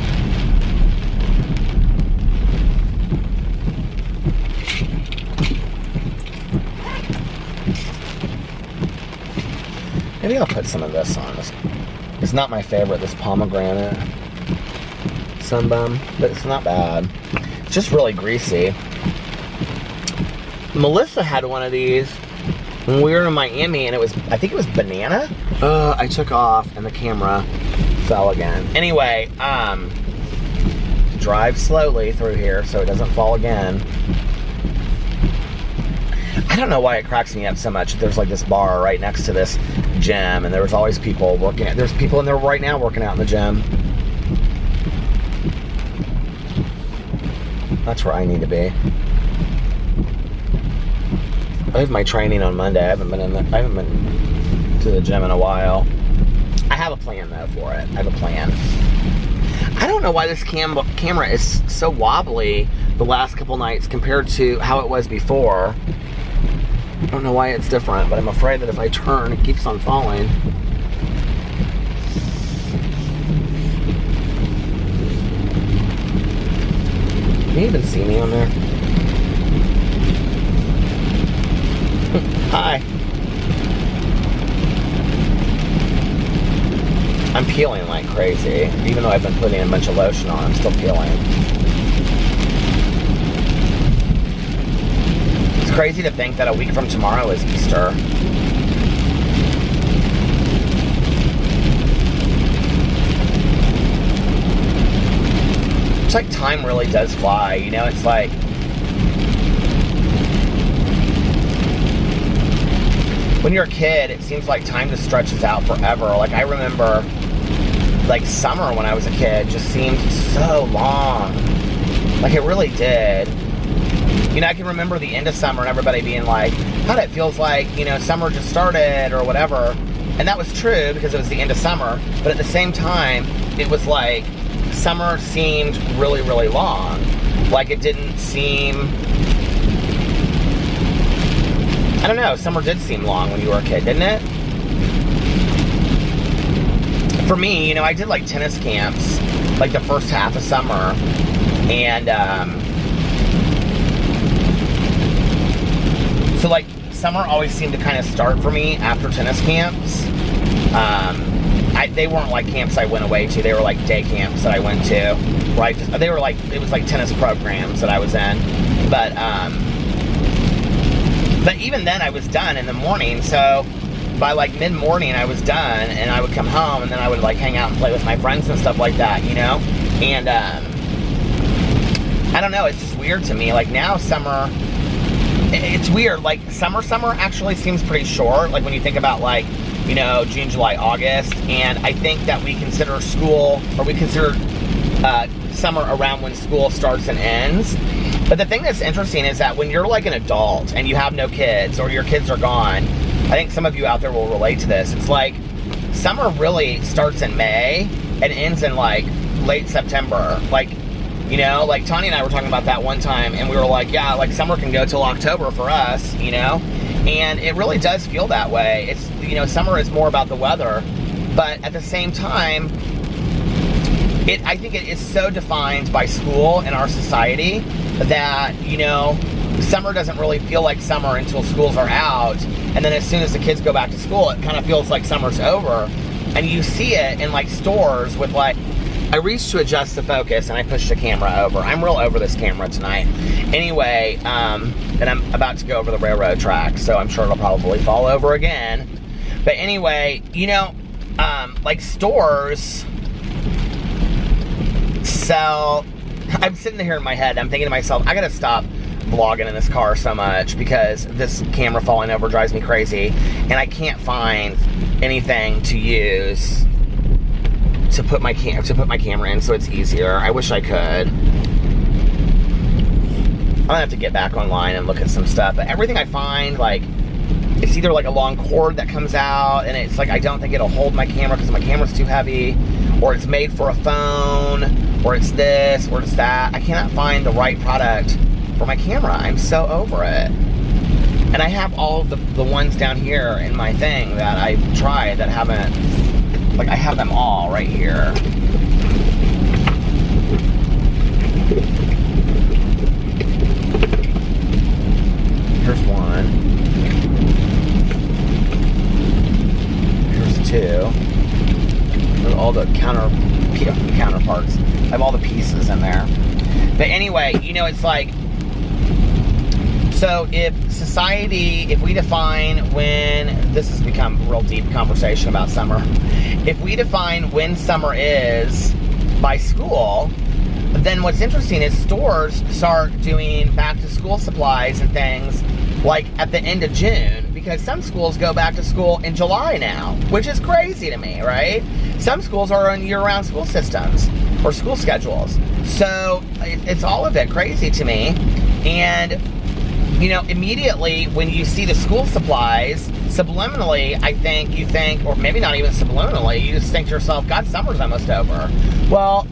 Maybe I'll put some of this on. It's not my favorite, this pomegranate sunbum, but it's not bad. It's just really greasy. Melissa had one of these when we were in Miami, and I think it was banana. I took off and the camera fell again. Anyway, drive slowly through here so it doesn't fall again. I don't know why it cracks me up so much. There's like this bar right next to this gym, and there's always people working. There's people in there right now working out in the gym. That's where I need to be. I have my training on Monday. I haven't been to the gym in a while. I have a plan though for it. I have a plan. I don't know why this camera is so wobbly the last couple nights compared to how it was before. I don't know why it's different, but I'm afraid that if I turn, it keeps on falling. Can you even see me on there? Hi. I'm peeling like crazy. Even though I've been putting a bunch of lotion on, I'm still peeling. It's crazy to think that a week from tomorrow is Easter. It's like time really does fly, you know? It's like... when you're a kid, it seems like time just stretches out forever. Like, I remember, like, summer when I was a kid just seemed so long. Like, it really did. You know, I can remember the end of summer and everybody being like, God, it feels like, you know, summer just started or whatever. And that was true because it was the end of summer. But at the same time, it was like, summer seemed really, really long. Like, it didn't seem... I don't know, summer did seem long when you were a kid, didn't it? For me, you know, I did like tennis camps, like the first half of summer, and so like summer always seemed to kind of start for me after tennis camps. They weren't like camps I went away to, they were like day camps that I went to, right? They were like, it was like tennis programs that I was in, but even then I was done in the morning, so by like mid-morning I was done, and I would come home, and then I would like hang out and play with my friends and stuff like that, you know? And I don't know, it's just weird to me. Like now summer, it's weird, like summer actually seems pretty short, like when you think about like, you know, June, July, August, and I think that we consider school, or we consider summer around when school starts and ends. But the thing that's interesting is that when you're like an adult and you have no kids, or your kids are gone, I think some of you out there will relate to this. It's like summer really starts in May and ends in like late September. Like, you know, like Tanya and I were talking about that one time, and we were like, yeah, like summer can go till October for us, you know? And it really does feel that way. It's, you know, summer is more about the weather, but at the same time, I think it is so defined by school in our society that, you know, summer doesn't really feel like summer until schools are out. And then as soon as the kids go back to school, it kind of feels like summer's over. And you see it in like stores with like, I reached to adjust the focus and I pushed the camera over. I'm real over this camera tonight. Anyway, and I'm about to go over the railroad track, so I'm sure it'll probably fall over again. But anyway, you know, like stores sell, I'm sitting here in my head, I'm thinking to myself, I gotta stop vlogging in this car so much because this camera falling over drives me crazy, and I can't find anything to use to put my camera in so it's easier. I wish I could. I'm gonna have to get back online and look at some stuff, but everything I find, like, it's either like a long cord that comes out and it's like I don't think it'll hold my camera because my camera's too heavy, or it's made for a phone, or it's this, or it's that. I cannot find the right product for my camera. I'm so over it. And I have all of the ones down here in my thing that I've tried that haven't, like I have them all right here. Here's one. Here's two. There's all the counterparts. I have all the pieces in there. But anyway, you know, it's like, so if we define when, this has become a real deep conversation about summer. If we define when summer is by school, then what's interesting is stores start doing back to school supplies and things like at the end of June, because some schools go back to school in July now, which is crazy to me, right? Some schools are on year-round school systems or school schedules. So it's all of it crazy to me. And, you know, immediately when you see the school supplies, subliminally, I think you think, or maybe not even subliminally, you just think to yourself, God, summer's almost over. Well,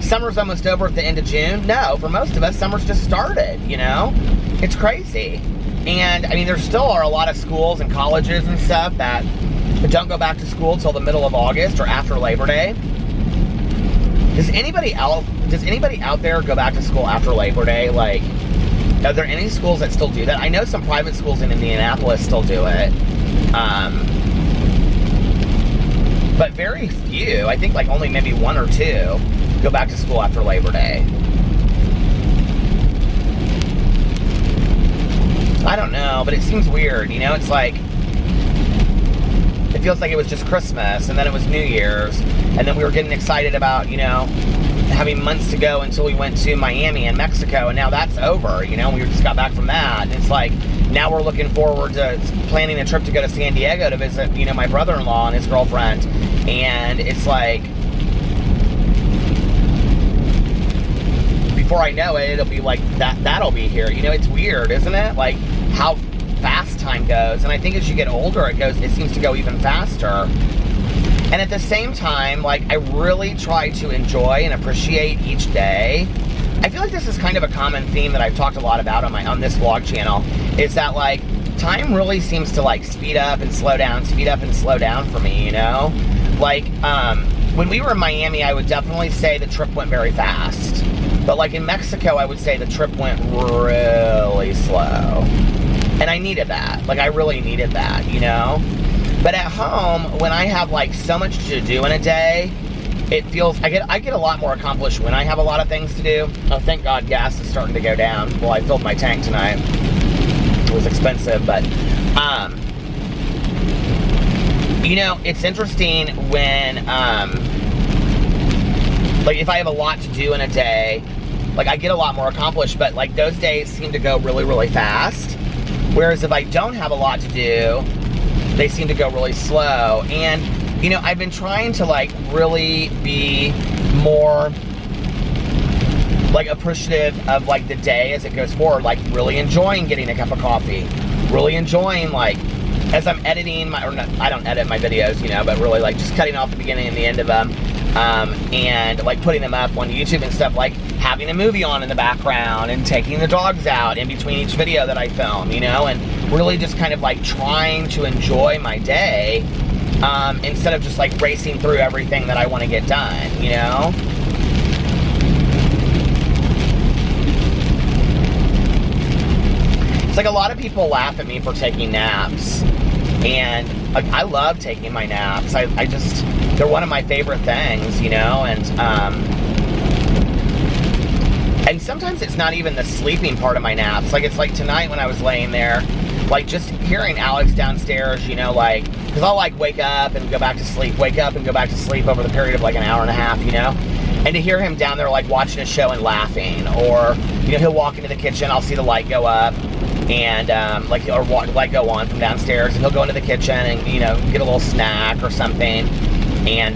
summer's almost over at the end of June. No, for most of us, summer's just started, you know? It's crazy. And, I mean, there still are a lot of schools and colleges and stuff that don't go back to school till the middle of August or after Labor Day. Does anybody out there go back to school after Labor Day? Like, are there any schools that still do that? I know some private schools in Indianapolis still do it. But very few. I think like only maybe 1 or 2 go back to school after Labor Day. I don't know, but it seems weird, you know? It's like, it feels like it was just Christmas, and then it was New Year's, and then we were getting excited about, you know, having months to go until we went to Miami and Mexico, and now that's over, you know? We just got back from that, and it's like, now we're looking forward to planning a trip to go to San Diego to visit, you know, my brother-in-law and his girlfriend, and it's like, before I know it, it'll be like, that'll be here, you know? It's weird, isn't it? Like, how fast time goes, and I think as you get older, it seems to go even faster. And at the same time, like, I really try to enjoy and appreciate each day. I feel like this is kind of a common theme that I've talked a lot about on this vlog channel, is that, like, time really seems to, like, speed up and slow down for me, you know? Like, when we were in Miami, I would definitely say the trip went very fast. But, like, in Mexico, I would say the trip went really slow. And I needed that. Like, I really needed that, you know? But at home, when I have, like, so much to do in a day, it feels, I get a lot more accomplished when I have a lot of things to do. Oh, thank God gas is starting to go down. Well, I filled my tank tonight. It was expensive, but, you know, it's interesting when, like, if I have a lot to do in a day, like, I get a lot more accomplished, but, like, those days seem to go really, really fast. Whereas if I don't have a lot to do, they seem to go really slow. And, you know, I've been trying to, like, really be more, like, appreciative of, like, the day as it goes forward. Like, really enjoying getting a cup of coffee. Really enjoying, like, as I'm editing I don't edit my videos, you know, but really, like, just cutting off the beginning and the end of them. And, like, putting them up on YouTube and stuff, like, having a movie on in the background and taking the dogs out in between each video that I film, you know, and really just kind of, like, trying to enjoy my day, instead of just, like, racing through everything that I want to get done, you know? It's like a lot of people laugh at me for taking naps, and, like, I love taking my naps. I just, they're one of my favorite things, you know, and sometimes it's not even the sleeping part of my naps. Like, it's like tonight when I was laying there, like, just hearing Alex downstairs, you know, like, because I'll, like, wake up and go back to sleep, wake up and go back to sleep over the period of, like, an hour and a half, you know? And to hear him down there, like, watching a show and laughing, or, you know, he'll walk into the kitchen, I'll see the light go up, and, like, or light go on from downstairs, and he'll go into the kitchen and, you know, get a little snack or something, and,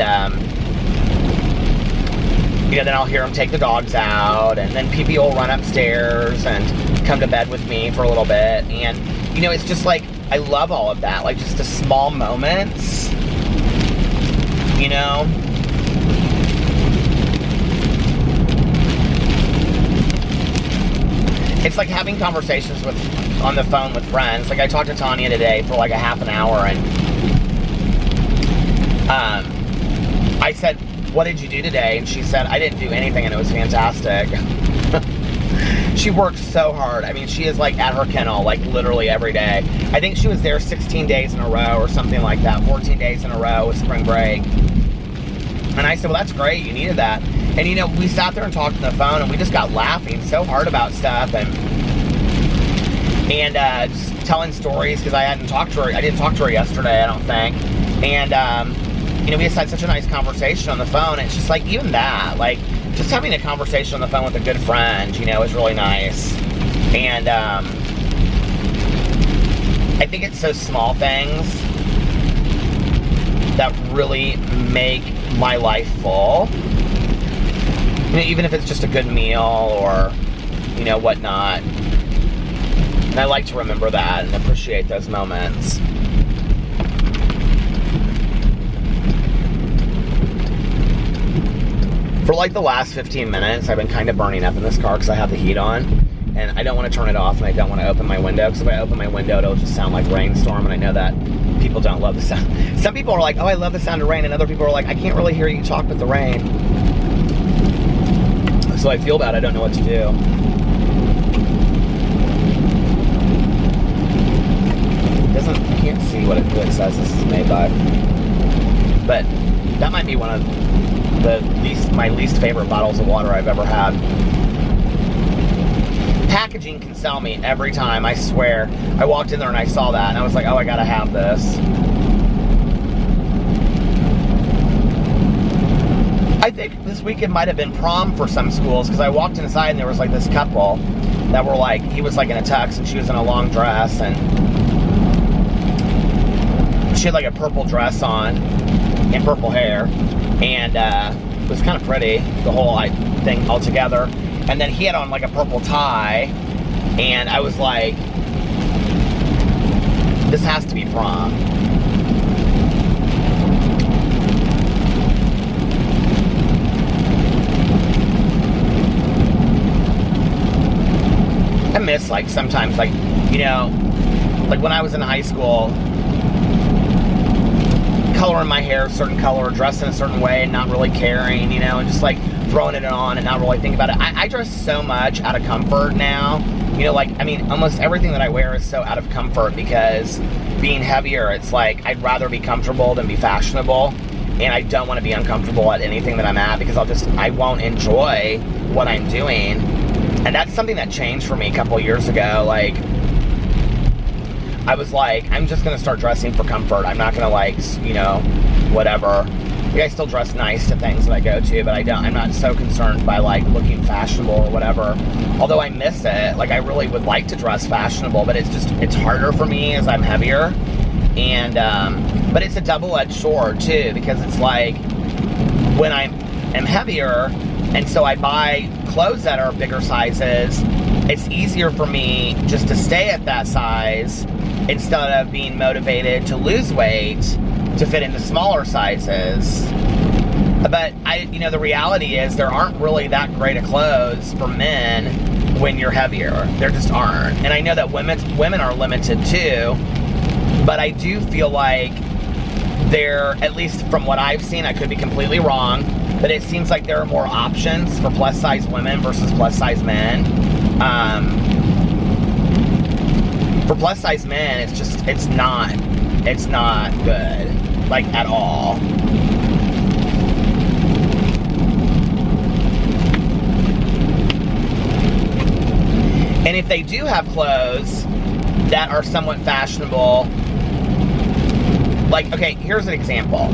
you know, then I'll hear him take the dogs out, and then PP will run upstairs and come to bed with me for a little bit, and, you know, it's just like, I love all of that, like, just the small moments, you know? It's like having conversations on the phone with friends. Like, I talked to Tanya today for like a half an hour, and I said, what did you do today? And she said, I didn't do anything, and it was fantastic. She works so hard. I mean, she is, like, at her kennel, like, literally every day. I think she was there 16 days in a row or something like that, 14 days in a row with spring break. And I said, well, that's great, you needed that. And, you know, we sat there and talked on the phone, and we just got laughing so hard about stuff, and just telling stories, because I didn't talk to her yesterday, I don't think. And, you know, we just had such a nice conversation on the phone, and it's just, like, even that, like, just having a conversation on the phone with a good friend, you know, is really nice. And, I think it's those small things that really make my life full. You know, even if it's just a good meal or, you know, whatnot. And I like to remember that and appreciate those moments. For like the last 15 minutes, I've been kind of burning up in this car because I have the heat on, and I don't want to turn it off, and I don't want to open my window, because if I open my window, it'll just sound like rainstorm, and I know that people don't love the sound. Some people are like, oh, I love the sound of rain, and other people are like, I can't really hear you talk with the rain. So I feel bad, I don't know what to do. I can't see what it says this is made by. But that might be one of my least favorite bottles of water I've ever had. Packaging can sell me every time, I swear. I walked in there and I saw that and I was like, oh, I gotta have this. I think this weekend might have been prom for some schools, because I walked inside and there was like this couple that were like, he was like in a tux and she was in a long dress, and she had like a purple dress on and purple hair, and it was kind of pretty, the whole thing all together. And then he had on like a purple tie, and I was like, this has to be prom. I miss, like, sometimes, like, you know, like when I was in high school, coloring my hair a certain color, dressing a certain way, and not really caring, you know, and just like throwing it on and not really thinking about it. I dress so much out of comfort now, you know, like, I mean, almost everything that I wear is so out of comfort, because being heavier, it's like, I'd rather be comfortable than be fashionable, and I don't want to be uncomfortable at anything that I'm at, because I won't enjoy what I'm doing. And that's something that changed for me a couple years ago. Like, I was like, I'm just going to start dressing for comfort. I'm not going to, like, you know, whatever. Like, I still dress nice to things that I go to, but I'm not so concerned by, like, looking fashionable or whatever. Although I miss it. Like, I really would like to dress fashionable, but it's harder for me as I'm heavier. And, but it's a double-edged sword, too, because it's like, when I am heavier, and so I buy clothes that are bigger sizes, it's easier for me just to stay at that size instead of being motivated to lose weight to fit into smaller sizes. But you know, the reality is there aren't really that great of clothes for men when you're heavier. There just aren't. And I know that women are limited too, but I do feel like there, at least from what I've seen, I could be completely wrong, but it seems like there are more options for plus size women versus plus size men. For plus size men, it's not good, like, at all. And if they do have clothes that are somewhat fashionable, like, okay, here's an example.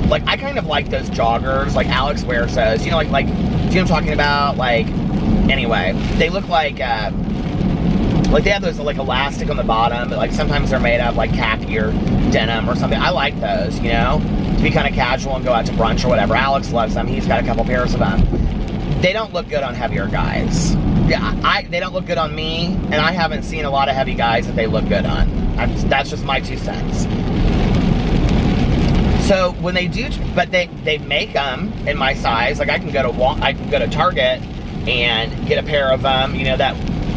Like, I kind of like those joggers, like Alex wears those, you know, like, do you know what I'm talking about? Like, anyway, they look like they have those, like, elastic on the bottom, but, like, sometimes they're made of, like, khaki or denim or something. I like those, you know, to be kind of casual and go out to brunch or whatever. Alex loves them. He's got a couple pairs of them. They don't look good on heavier guys. Yeah, they don't look good on me, and I haven't seen a lot of heavy guys that they look good on. That's just my 2 cents. So when they do, but they make them in my size. Like, I can go to Target and get a pair of them, you know, that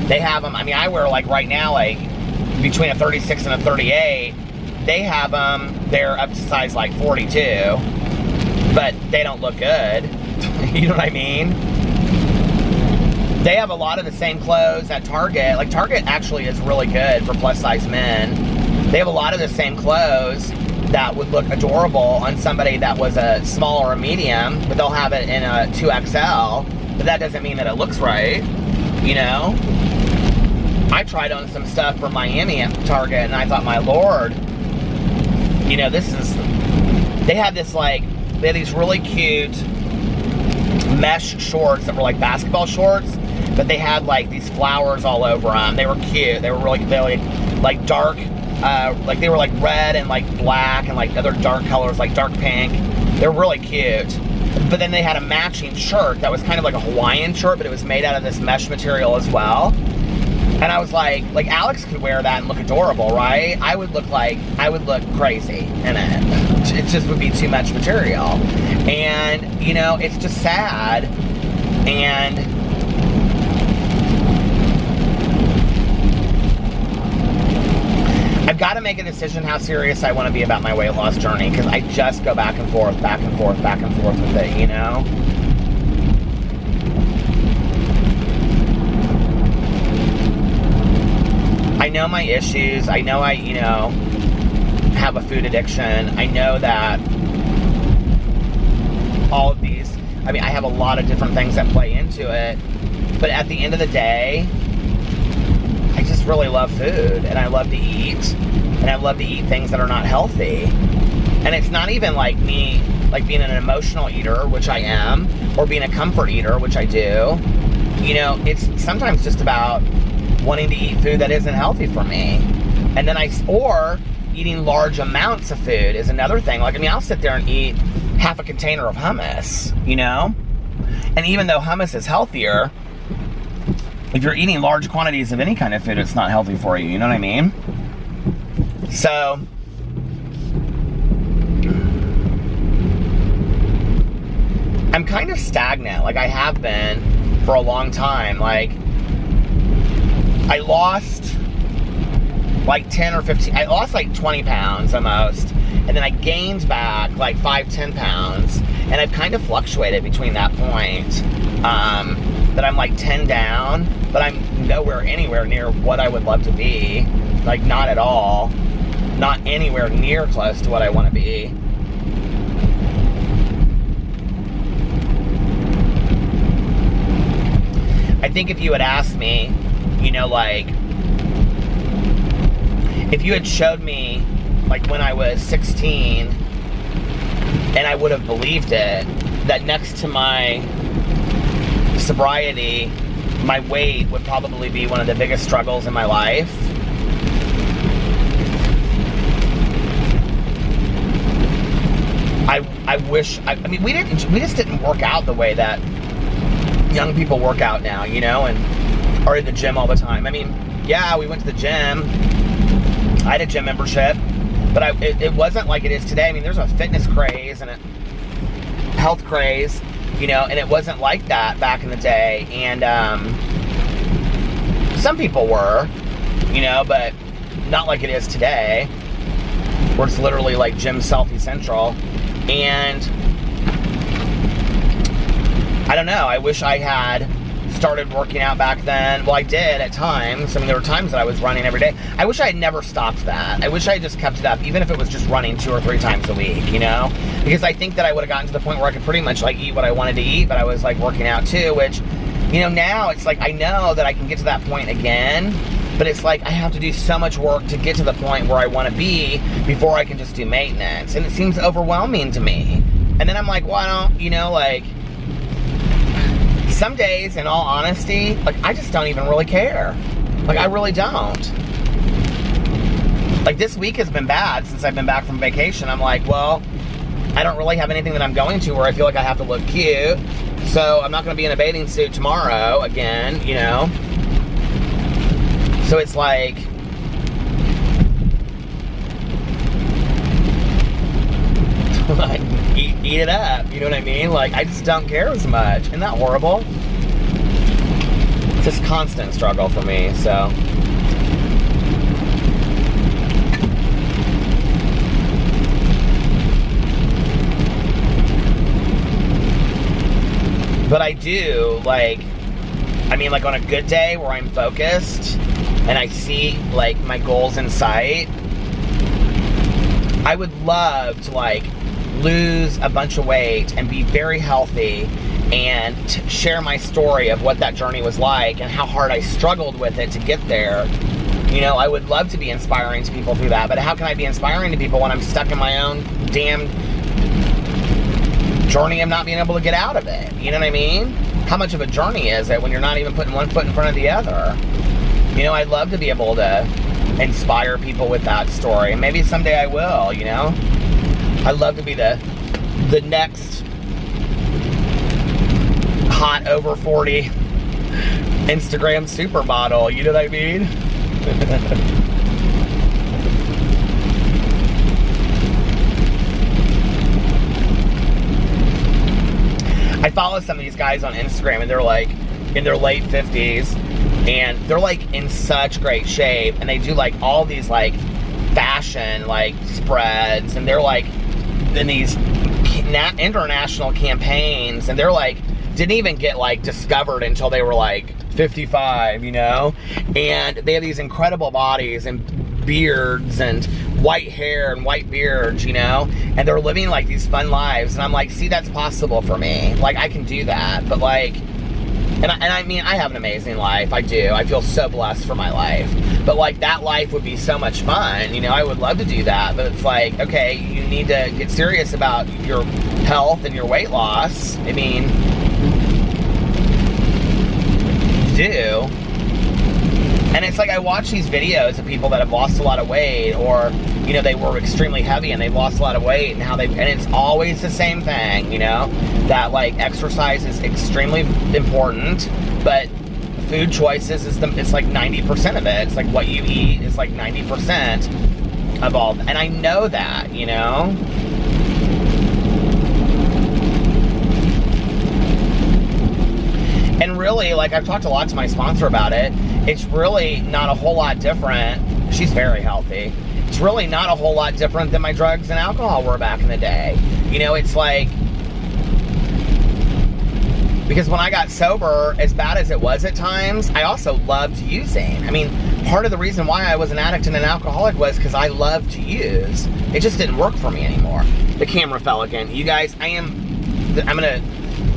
they have them. I mean, I wear, like, right now, like, between a 36 and a 38. They have them, they're up to size, like, 42, but they don't look good. You know what I mean? They have a lot of the same clothes at Target. Like, Target actually is really good for plus size men. They have a lot of the same clothes that would look adorable on somebody that was a small or a medium, but they'll have it in a 2XL, but that doesn't mean that it looks right, you know? I tried on some stuff from Miami at Target, and I thought, my lord, you know, they had this, like, they had these really cute mesh shorts that were like basketball shorts, but they had, like, these flowers all over them. They were cute. They were really like dark, like, they were like red and like black and like other dark colors, like dark pink. They were really cute. But then they had a matching shirt that was kind of like a Hawaiian shirt, but it was made out of this mesh material as well. And I was like Alex could wear that and look adorable, right? I would look crazy in it. it just would be too much material. And, you know, it's just sad. And I've got to make a decision how serious I want to be about my weight loss journey, because I just go back and forth with it, you know? I know my issues. I know I, you know, have a food addiction. I know that all of these, I mean, I have a lot of different things that play into it. But at the end of the day, I just really love food, and I love to eat, and I love to eat things that are not healthy. And it's not even like me, like being an emotional eater, which I am, or being a comfort eater, which I do. You know, it's sometimes just about wanting to eat food that isn't healthy for me. And then or eating large amounts of food is another thing. Like, I mean, I'll sit there and eat half a container of hummus, you know? And even though hummus is healthier, if you're eating large quantities of any kind of food, it's not healthy for you, you know what I mean? So, I'm kind of stagnant, like I have been for a long time. Like, I lost like 10 or 15, I lost like 20 pounds almost, and then I gained back like 5-10 pounds, and I've kind of fluctuated between that point, that I'm like 10 down, but I'm nowhere anywhere near what I would love to be, like not at all, not anywhere near close to what I want to be. I think if you had asked me, you know, like, if you had showed me, like, when I was 16, and I would have believed it, that next to my sobriety, my weight would probably be one of the biggest struggles in my life. I wish, I mean, we just didn't work out the way that young people work out now, you know, and are in the gym all the time. I mean, yeah, we went to the gym. I had a gym membership, but it wasn't like it is today. I mean, there's a fitness craze and a health craze, you know, and it wasn't like that back in the day. And some people were, you know, but not like it is today, where it's literally like gym selfie central. And I don't know, I wish I had started working out back then. Well, I did at times. I mean, there were times that I was running every day. I wish I had never stopped that. I wish I had just kept it up, even if it was just running 2 or 3 times a week, you know? Because I think that I would have gotten to the point where I could pretty much like eat what I wanted to eat, but I was like working out too, which, you know, now it's like I know that I can get to that point again, but it's like I have to do so much work to get to the point where I want to be before I can just do maintenance. And it seems overwhelming to me. And then I'm like, well, I don't, you know, like, some days, in all honesty, like, I just don't even really care. Like, I really don't. Like, this week has been bad since I've been back from vacation. I'm like, well, I don't really have anything that I'm going to where I feel like I have to look cute. So I'm not going to be in a bathing suit tomorrow again, you know? So it's like, eat it up, you know what I mean? Like, I just don't care as much. Isn't that horrible? It's just constant struggle for me, so. But I do, like, I mean, like, on a good day where I'm focused and I see, like, my goals in sight, I would love to, like, lose a bunch of weight and be very healthy and share my story of what that journey was like and how hard I struggled with it to get there. You know, I would love to be inspiring to people through that, but how can I be inspiring to people when I'm stuck in my own damn journey of not being able to get out of it? You know what I mean? How much of a journey is it when you're not even putting one foot in front of the other? You know, I'd love to be able to inspire people with that story. And maybe someday I will, you know? I'd love to be the next hot over 40 Instagram supermodel, you know what I mean? follow some of these guys on Instagram, and they're like in their late 50s, and they're like in such great shape, and they do like all these like fashion like spreads, and they're like in these international campaigns, and they're like didn't even get like discovered until they were like 55, you know, and they have these incredible bodies and beards and white hair and white beards, you know, and they're living like these fun lives, and I'm like, see, that's possible for me. Like, I can do that. But like, and I mean, I have an amazing life. I do. I feel so blessed for my life. But like, that life would be so much fun, you know. I would love to do that, but it's like, okay, you need to get serious about your health and your weight loss. I mean, you do. And it's like, I watch these videos of people that have lost a lot of weight, or, you know, they were extremely heavy and they've lost a lot of weight, and and it's always the same thing, you know, that like exercise is extremely important, but food choices it's like 90% of it. It's like what you eat is like 90% of all, and I know that, you know. And really, like, I've talked a lot to my sponsor about it. It's really not a whole lot different. She's very healthy. It's really not a whole lot different than my drugs and alcohol were back in the day. You know, it's like, because when I got sober, as bad as it was at times, I also loved using. I mean, part of the reason why I was an addict and an alcoholic was because I loved to use. It just didn't work for me anymore. The camera fell again. You guys, I'm gonna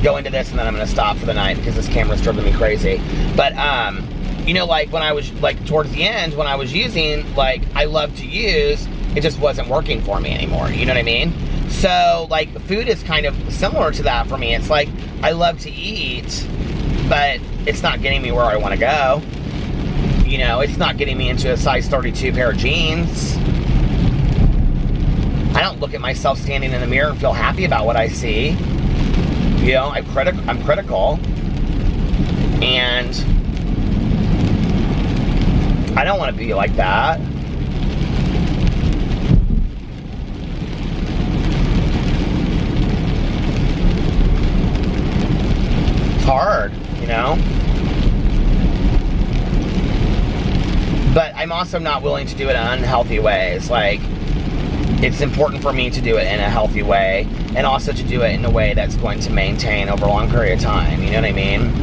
go into this and then I'm gonna stop for the night because this camera's driven me crazy. But you know, like when I was like towards the end, when I was using, like I loved to use, it just wasn't working for me anymore. You know what I mean? So like food is kind of similar to that for me. It's like I love to eat, but it's not getting me where I want to go. You know, it's not getting me into a size 32 pair of jeans. I don't look at myself standing in the mirror and feel happy about what I see. You know, I'm critical, and I don't want to be like that. It's hard, you know? But I'm also not willing to do it in unhealthy ways. Like, it's important for me to do it in a healthy way, and also to do it in a way that's going to maintain over a long period of time. You know what I mean?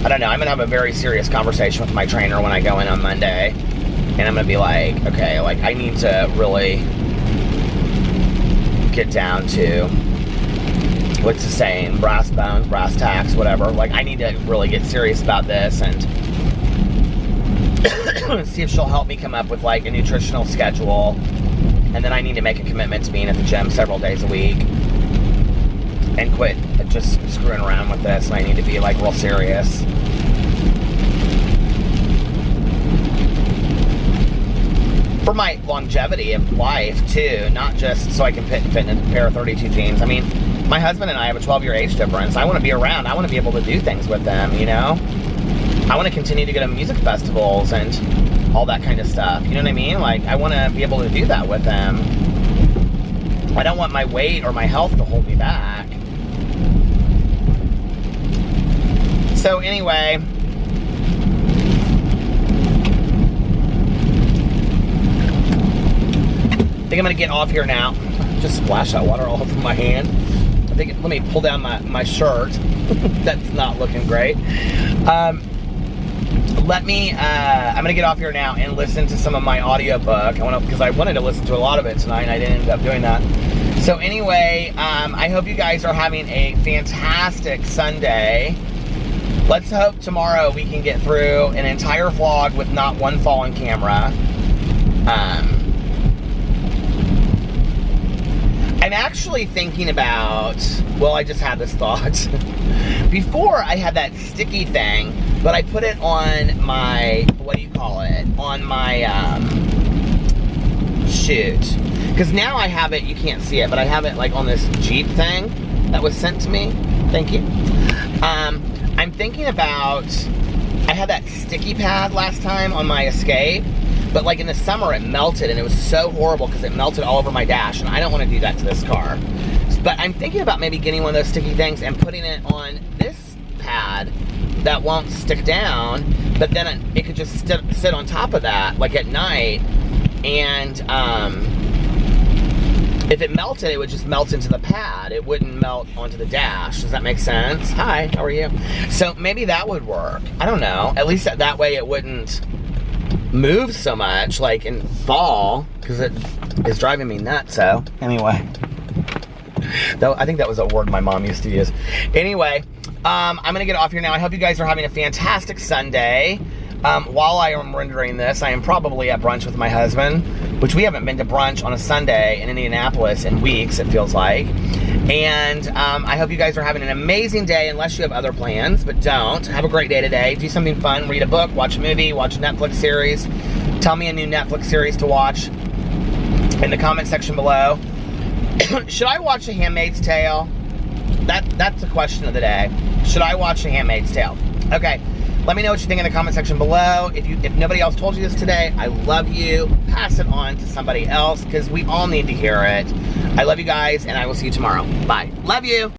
I don't know. I'm going to have a very serious conversation with my trainer when I go in on Monday. And I'm going to be like, okay, like I need to really get down to, what's the saying, brass bones, brass tacks, whatever. Like I need to really get serious about this and see if she'll help me come up with like a nutritional schedule. And then I need to make a commitment to being at the gym several days a week and quit just screwing around with this. And I need to be like real serious. For my longevity of life too, not just so I can fit in a pair of 32 jeans. I mean, my husband and I have a 12-year age difference. I want to be around. I want to be able to do things with them, you know? I want to continue to go to music festivals and all that kind of stuff. You know what I mean? Like, I want to be able to do that with them. I don't want my weight or my health to hold me back. So anyway, I think I'm going to get off here now. Just splash that water all over my hand. I think, let me pull down my shirt. That's not looking great. I'm going to get off here now and listen to some of my audiobook. Because I wanted to listen to a lot of it tonight, and I didn't end up doing that. So anyway, I hope you guys are having a fantastic Sunday. Let's hope tomorrow we can get through an entire vlog with not one fallen camera. I'm actually thinking about, well, I just had this thought. Before I had that sticky thing, but I put it on my, what do you call it? On my, shoot. Because now I have it, you can't see it, but I have it like on this Jeep thing that was sent to me. Thank you. I'm thinking about, I had that sticky pad last time on my Escape, but like in the summer it melted and it was so horrible because it melted all over my dash, and I don't want to do that to this car. But I'm thinking about maybe getting one of those sticky things and putting it on this pad that won't stick down, but then it could just sit on top of that, like at night, and if it melted, it would just melt into the pad. It wouldn't melt onto the dash. Does that make sense? Hi, how are you? So maybe that would work. I don't know. At least that way it wouldn't move so much, like in fall, because it is driving me nuts. So anyway, though I think that was a word my mom used to use. Anyway, I'm gonna get off here now. I hope you guys are having a fantastic Sunday. While I am rendering this, I am probably at brunch with my husband, which we haven't been to brunch on a Sunday in Indianapolis in weeks, it feels like. And I hope you guys are having an amazing day, unless you have other plans, but don't. Have a great day today. Do something fun. Read a book, watch a movie, watch a Netflix series. Tell me a new Netflix series to watch in the comment section below. Should I watch The Handmaid's Tale? That's the question of the day. Should I watch The Handmaid's Tale? Okay. Let me know what you think in the comment section below. If nobody else told you this today, I love you. Pass it on to somebody else, because we all need to hear it. I love you guys, and I will see you tomorrow. Bye. Love you.